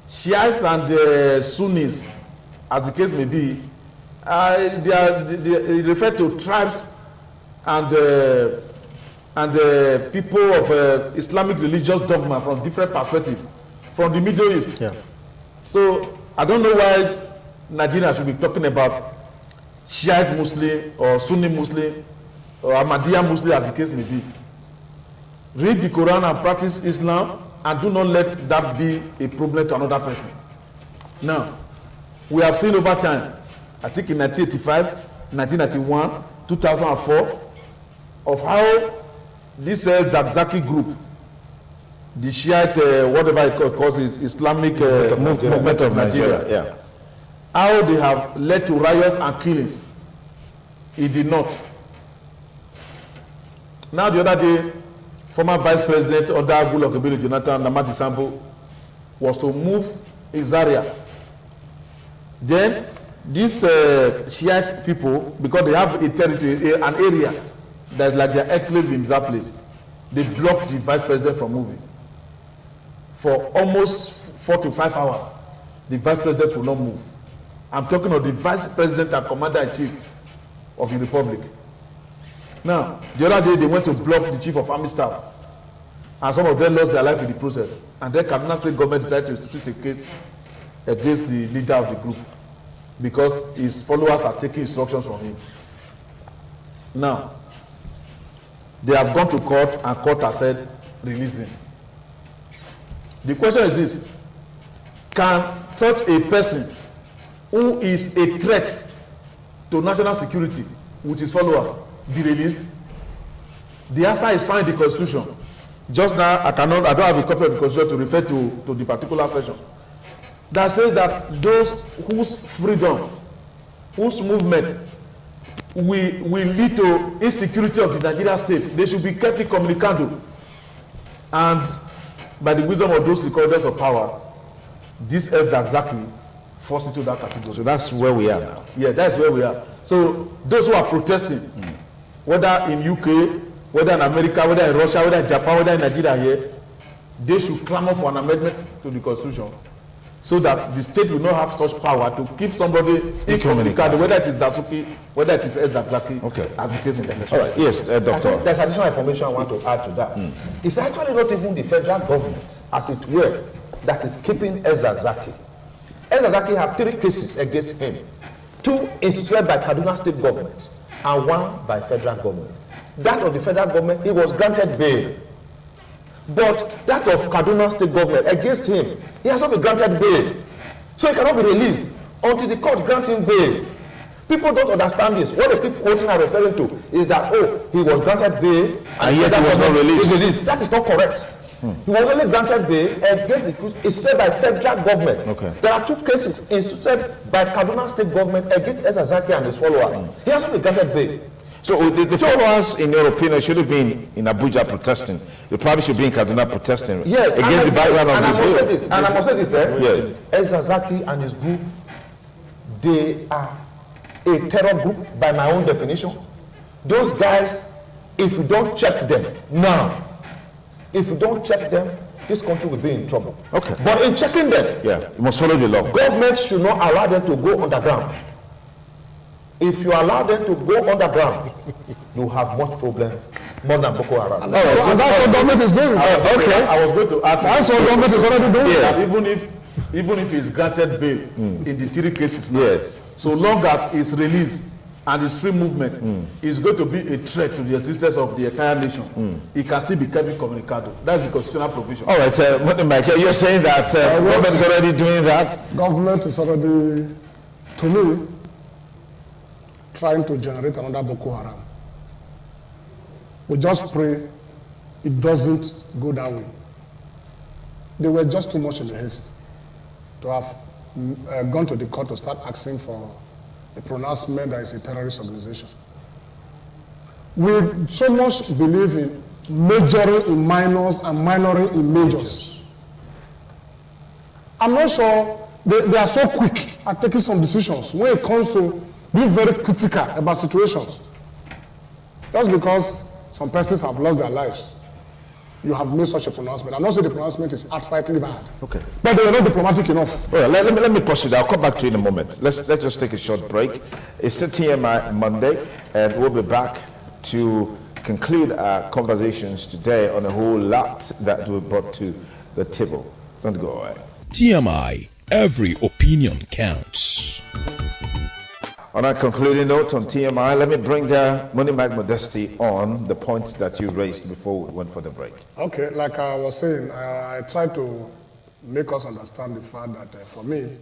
Shiites and Sunnis, as the case may be, they refer to tribes and people of Islamic religious dogma from different perspectives, from the Middle East. Yeah. So I don't know why Nigeria should be talking about Shiite Muslim or Sunni Muslim or Ahmadiyya Muslim, as the case may be. Read the Quran and practice Islam, and do not let that be a problem to another person. Now, we have seen over time, I think in 1985, 1991, 2004, of how this Zakzaki group, the Shiite, whatever it calls it, Islamic movement of Nigeria, yeah, how they have led to riots and killings. It did not. Now, the other day, former Vice President under Goodluck Ebele Jonathan, Namadi Sambo, was to move in Zaria. Then these Shiite people, because they have a territory, an area that's like their enclave in that place, they blocked the Vice President from moving. For almost 4 to 5 hours, the Vice President will not move. I'm talking of the Vice President and Commander-in-Chief of the Republic. Now, the other day they went to block the Chief of Army Staff, and some of them lost their life in the process. And then Kaduna State government decided to institute a case against the leader of the group because his followers are taking instructions from him. Now, they have gone to court, and court has said release him. The question is this: can such a person who is a threat to national security with his followers be released? The answer is found in the Constitution. Just now, I don't have a copy of the Constitution to refer to the particular section that says that those whose freedom, whose movement will lead to insecurity of the Nigerian state, they should be kept incommunicado. And by the wisdom of those recorders of power, this Zakzaki falls into that category. So that's where we are now. Yeah, that's where we are. So those who are protesting, whether in UK, whether in America, whether in Russia, whether in Japan, whether in Nigeria here, they should clamor for an amendment to the Constitution so that the state will not have such power to keep somebody incommunicado, whether it is Dasuki, whether it is Zakzaki, okay, as the case may be. All right, yes, Doctor. I think there's additional information I want to add to that. It's actually not even the federal government, as it were, that is keeping Zakzaki. Zakzaki have 3 cases against him. 2 instituted by Kaduna State government and 1 by federal government. That of the federal government, he was granted bail. But that of Kaduna State government against him, he has not been granted bail. So he cannot be released until the court grants him bail. People don't understand this. What the people quoting are referring to is that, oh, he was granted bail and yet he was not released. That is not correct. He was only granted bail against the accused instituted by federal government. Okay. There are 2 cases instituted by Kaduna State government against Ezazaki and his followers. He has not been granted bail. So the followers, in your opinion, should have been in Abuja protesting. They probably should be in Kaduna protesting against the background of this bill. And I must say this, Yes. Ezazaki and his group, they are a terror group by my own definition. Those guys, if you don't check them now, if you don't check them, this country will be in trouble. Okay. But in checking them, Yeah, you must follow the law. government should not allow them to go underground. If you allow them to go underground, you have much problem more than Boko Haram. And that's what government is doing. Okay. I was going to add. That's what government is already doing. That even if he's granted bail in the 3 cases now, Yes. so long as he's released and his free movement is going to be a threat to the existence of the entire nation, he can still be kept incommunicado. That's the constitutional provision. All right, Mike, you're saying that government is already doing that? Government is already, to me, trying to generate another Boko Haram. We just pray it doesn't go that way. They were just too much in haste to have gone to the court to start asking for a pronouncement that is a terrorist organization. We so much believe in majoring in minors and minoring in majors. I'm not sure they are so quick at taking some decisions when it comes to being very critical about situations. Just because some persons have lost their lives, you have made such a pronouncement. I'm not saying the pronouncement is outrightly bad. Okay. But they were not diplomatic enough. Well, let me proceed. I'll come back to you in a moment. Let's just take a short break. It's the TMI Monday, and we'll be back to conclude our conversations today on a whole lot that we brought to the table. Don't go away. TMI, every opinion counts. On a concluding note on TMI, let me bring Money Mike Modesty on the points that you raised before we went for the break. Okay, like I was saying, I tried to make us understand the fact that for me,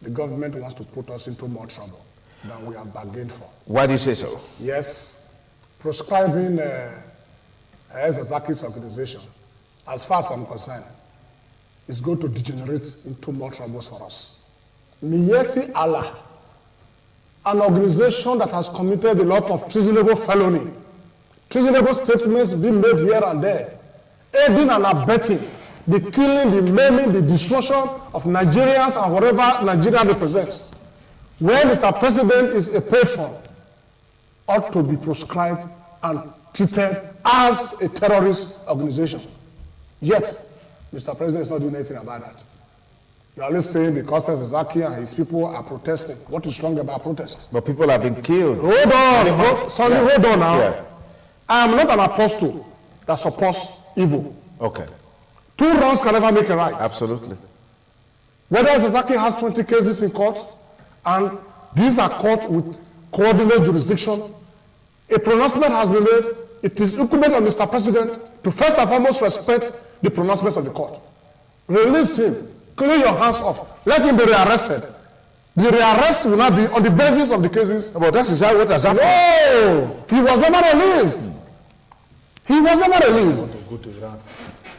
the government wants to put us into more trouble than we have bargained for. Why do you say so? Yes, proscribing Ezezaki's organization, as far as I'm concerned, is going to degenerate into more troubles for us. Miyeti Allah, an organization that has committed a lot of treasonable felony, treasonable statements being made here and there, aiding and abetting the killing, the maiming, the destruction of Nigerians and whatever Nigeria represents. When Mr. President is a patron, ought to be proscribed and treated as a terrorist organization. Yet, Mr. President is not doing anything about that. You are always saying because Ezazaki and his people are protesting. What is wrong about protest? But people have been killed. Hold on, Sonny, hold on now. Yeah. I am not an apostle that supports evil. Okay. 2 wrongs can never make a right. Absolutely. Whether Ezazaki has 20 cases in court, and these are court with coordinate jurisdiction, a pronouncement has been made. It is incumbent on Mr. President to first and foremost respect the pronouncements of the court. Release him. Clear your hands off. Let him be rearrested. The rearrest will not be on the basis of the cases. But that is what has happened. No! He was never released. He was never released. Go to Iran.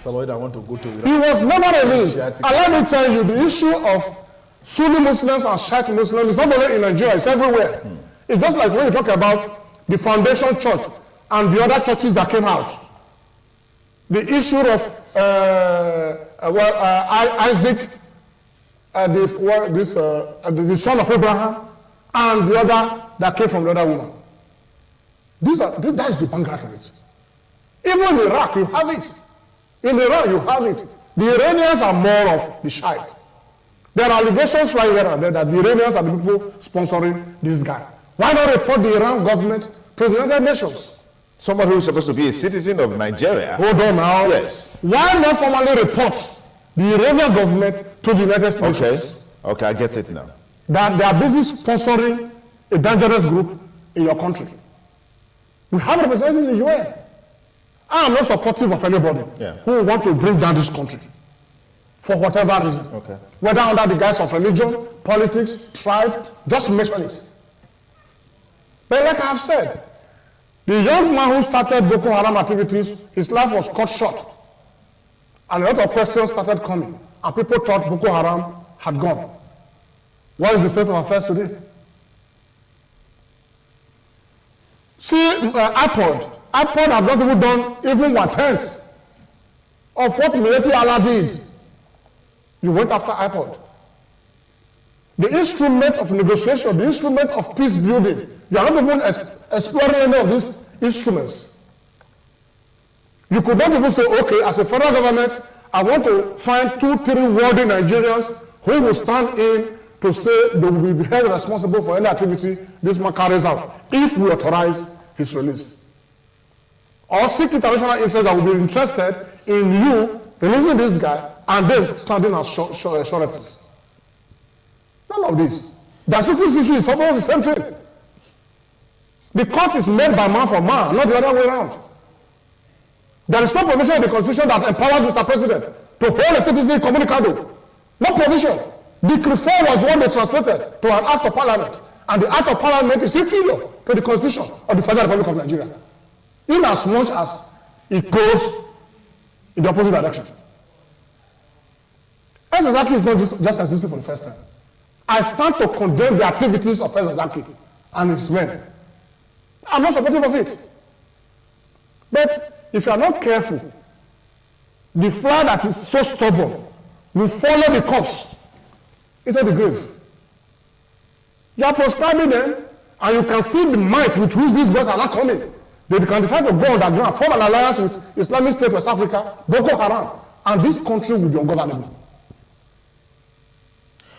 Somebody that want to go to Iran. He was never released. And let me tell you, the issue of Sunni Muslims and Shiite Muslims is not only in Nigeria, it's everywhere. It's just like when you talk about the Foundation Church and the other churches that came out. The issue of Isaac, the son of Abraham, and the other that came from the other woman. That is the background of it. Even in Iraq, you have it. In Iran, you have it. The Iranians are more of the Shiites. There are allegations right here and there that the Iranians are the people sponsoring this guy. Why not report the Iran government to the United Nations? Somebody who is supposed to be a citizen of Nigeria. Hold on now. Yes. Why not formally report the Iranian government to the United Nations? Okay, I get it now. That they are busy sponsoring a dangerous group in your country. We have representatives in the UN. I am not supportive of anybody who want to bring down this country for whatever reason. Okay. Whether under the guise of religion, politics, tribe, just mention it. But like I have said, the young man who started Boko Haram activities, his life was cut short And a lot of questions started coming. And people thought Boko Haram had gone. What is the state of affairs today? See, iPod have not even done even 1/10 of what Mileti Allah did. You went after iPod. The instrument of negotiation, the instrument of peace building, you are not even exploring any of these instruments. You could not even say, okay, as a federal government, I want to find 2-3 worthy Nigerians who will stand in to say they will be held responsible for any activity this man carries out if we authorize his release. Or seek international interests that will be interested in you releasing this guy and then standing as sureties. None of this. The security issue is almost the same thing. The court is made by man for man, not the other way around. There is no provision in the Constitution that empowers Mr. President to hold a citizen communicado. No provision. Decree 4 was what they translated to an act of parliament. And the act of parliament is inferior to the Constitution of the Federal Republic of Nigeria. In as much as it goes in the opposite direction. Ezazaki is not just existing for the first time. I stand to condemn the activities of Ezazaki and his men. I'm not supportive of it. But if you are not careful, the fly that is so stubborn will follow the corpse into the grave. You are proscribing them, and you can see the might with which these boys are not coming. They can decide to go underground, form an alliance with Islamic State West Africa, Boko Haram, and this country will be ungovernable.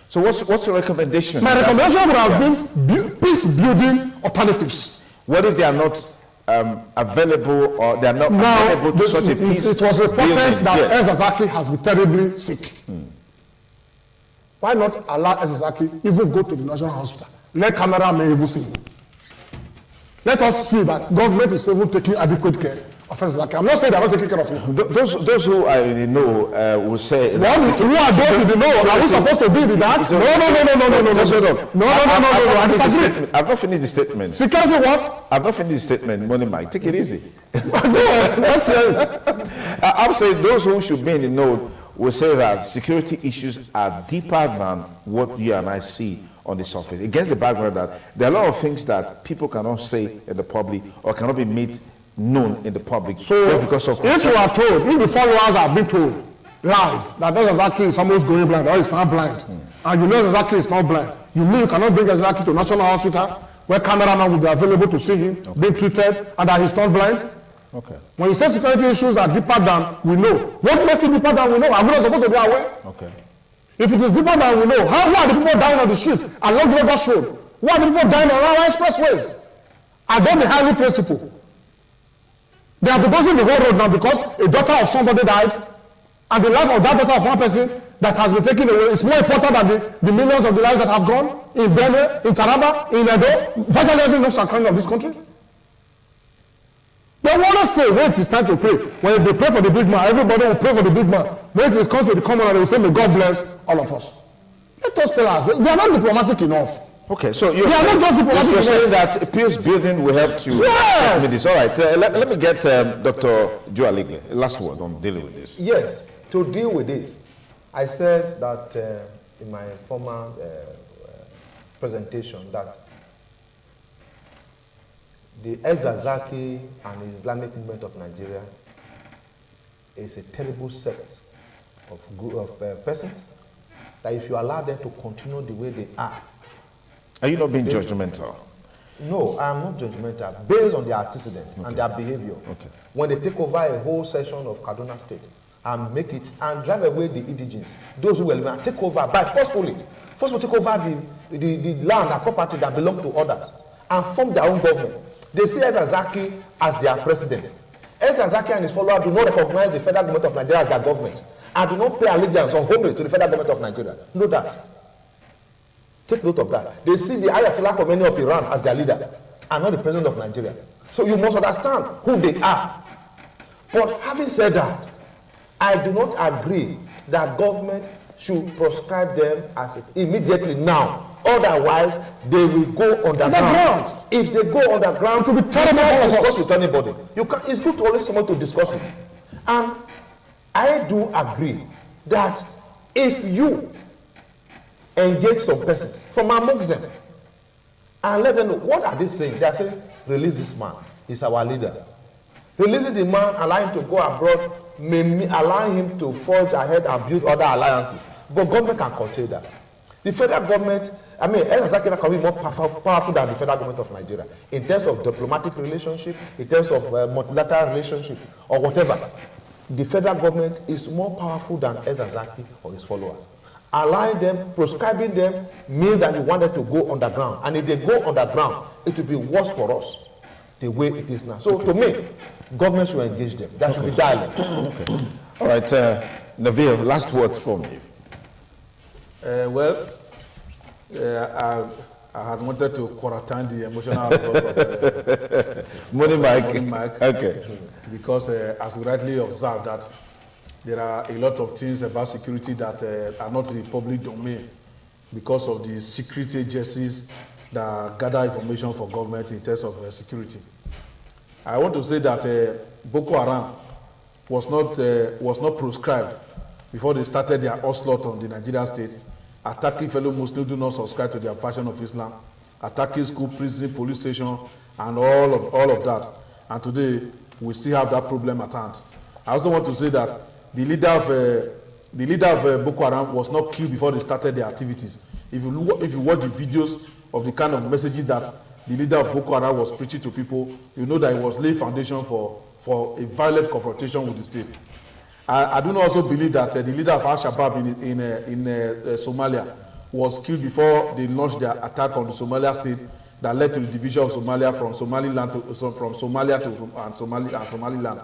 So what's your recommendation? My recommendation would have been peace-building alternatives. What if they are not available, or they are not available to such a peace? It was reported that Ezazaki has been terribly sick. Why not allow Ezazaki even go to the National Hospital? Let cameramen even see him. Let us see that government is even taking adequate care of Ezazaki. I'm not saying they're not taking care of him. Those who I already know will say... Who are those who know? Are we supposed to be the that? No. I disagree. I've not finished the statement. Security what? I've not finished the statement, Money Mike. Take it easy. Let's hear it. I'm saying those who should be in the know will say that security issues are deeper than what you and I see on the surface. Against the background that there are a lot of things that people cannot say in the public or cannot be made known in the public. So just because of if you are told, if the followers are being told lies, that Ezazaki is almost going blind or is not blind, and you know Ezazaki is not blind, you mean you cannot bring Ezazaki to National Hospital where cameraman will be available to see him being treated and that he's not blind? Okay. When you say security issues are deeper than we know, what makes it deeper than we know? Are we not supposed to be aware? Okay. If it is deeper than we know, who are the people dying on the street along the Lagos Road? Who are the people dying on our expressways? Are they the highly placed people? They are proposing the whole road now because a daughter of somebody died, and the life of that daughter of one person that has been taken away is more important than the millions of the lives that have gone in Benue, in Taraba, in Edo, virtually every nook and cranny of this country. They want to say when it is time to pray. When they pray for the big man, everybody will pray for the big man. When it comes to the common, they will say, may God bless all of us. Let us tell us, they are not diplomatic enough. Okay, so you're saying that peace building will help to... Yes! With this. All right, let me get Dr. Joe Aligbe, last word on dealing with this. Yes, to deal with this, I said that in my former presentation that the Ezazaki and the Islamic movement of Nigeria is a terrible sect of persons that if you allow them to continue the way they are you not being judgmental? No, I am not judgmental. Based on their antecedent and their behavior, when they take over a whole section of Kaduna State and make it and drive away the indigenes, those who will take over by forcefully take over the land and property that belong to others and form their own government. They see Ezazaki as their president. Ezazaki and his followers do not recognize the federal government of Nigeria as their government and do not pay allegiance or homage to the federal government of Nigeria. Know that. Take note of that. They see the Ayatollah Khomeini of Iran as their leader and not the president of Nigeria. So you must understand who they are. But having said that, I do not agree that government should proscribe them as immediately now. Otherwise, they will go underground. If they go underground, it will be terrible to discuss with anybody. It's good to always someone to discuss with. And I do agree that if you engage some persons from amongst them and let them know what are they saying. They are saying, release this man, he's our leader. Releasing the man, allow him to go abroad, allow him to forge ahead and build other alliances. But government can control that. The federal government, I mean, Ezazaki can be more powerful than the federal government of Nigeria in terms of diplomatic relationship, in terms of multilateral relationship, or whatever. The federal government is more powerful than Ezazaki or his followers. Allowing them, prescribing them, means that you want them to go underground. And if they go underground, it will be worse for us the way it is now. So to me, government should engage them. There should be dialogue. All right, Nabil, last word from you. I had wanted to quarantine the emotional loss of Money Mike. Okay. Because as we rightly observed that there are a lot of things about security that are not in the public domain because of the security agencies that gather information for government in terms of security. I want to say that Boko Haram was not proscribed before they started their onslaught on the Nigerian state, attacking fellow Muslims who do not subscribe to their version of Islam, attacking school, prison, police station, and all of that. And today, we still have that problem at hand. I also want to say that the leader of Boko Haram was not killed before they started their activities. If you watch the videos of the kind of messages that the leader of Boko Haram was preaching to people, you know that it was laying foundation for a violent confrontation with the state. I do not also believe that the leader of Al-Shabaab in Somalia was killed before they launched their attack on the Somalia state that led to the division of Somalia from Somaliland from Somalia to Somaliland.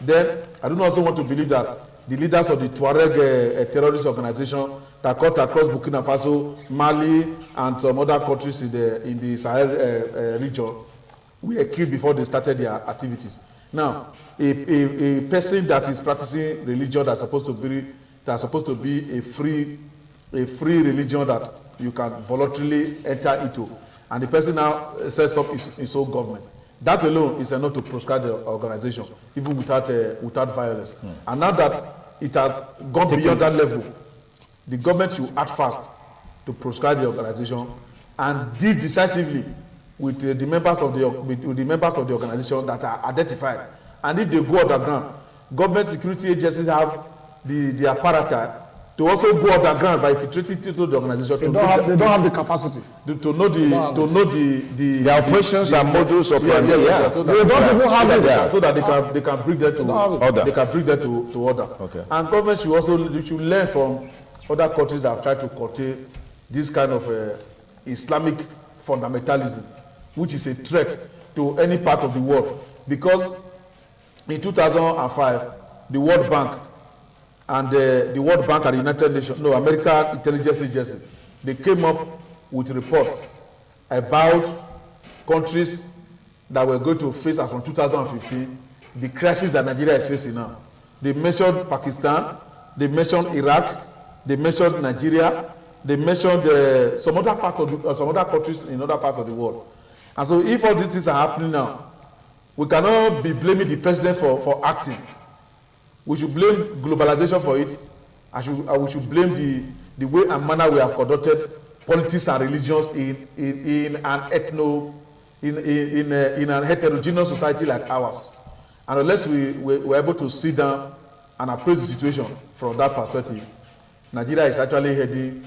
Then I do not also want to believe that the leaders of the Tuareg terrorist organization that cut across Burkina Faso, Mali, and some other countries in the Sahel region were killed before they started their activities. Now, a person that is practicing religion that's supposed to be a free religion that you can voluntarily enter into, and the person now sets up his own government. That alone is enough to proscribe the organization, even without violence. And now that it has gone beyond that level, the government should act fast to proscribe the organization and deal decisively with the members of the organization that are identified. And if they go underground, government security agencies have the apparatus to also go underground by infiltrating into the organization. They don't have the capacity to know the operations and models of they don't even have it, so that they can bring them to order. They can bring them to order. Okay. And government should learn from other countries that have tried to curtail this kind of Islamic fundamentalism, which is a threat to any part of the world. Because in 2005, the World Bank and the World Bank and the United Nations, American intelligence agencies, they came up with reports about countries that were going to face, as from 2015, the crisis that Nigeria is facing now. They mentioned Pakistan, they mentioned Iraq, they mentioned Nigeria, they mentioned some other countries in other parts of the world. And so if all these things are happening now, we cannot be blaming the president for acting. We should blame globalization for it. We should blame the way and manner we have conducted politics and religions in an heterogeneous society like ours. And unless we're able to sit down and approach the situation from that perspective, Nigeria is actually heading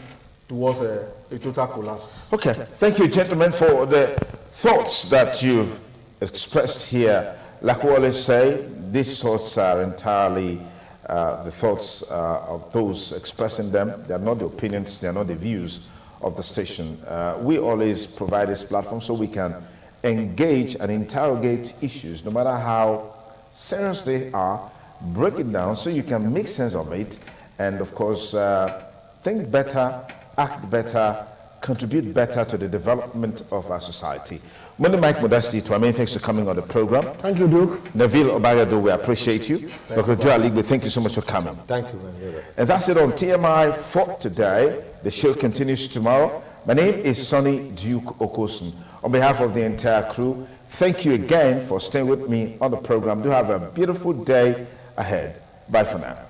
towards a total collapse. Okay, thank you, gentlemen, for the thoughts that you've expressed here. Like we always say, these thoughts are entirely the thoughts of those expressing them. They are not the opinions, they are not the views of the station. We always provide this platform so we can engage and interrogate issues, no matter how serious they are, break it down so you can make sense of it, and of course, think better, act better, contribute better to the development of our society. Money Mike Modesty, to our main thanks for coming on the program. Thank you, Duke. Nabil Obayado, we appreciate you. Dr. Joe Aligbe, thank you so much for coming. Thank you, man. And that's it on TMI for today. The show continues tomorrow. My name is Sonny Duke Okosun. On behalf of the entire crew, thank you again for staying with me on the program. Do have a beautiful day ahead. Bye for now.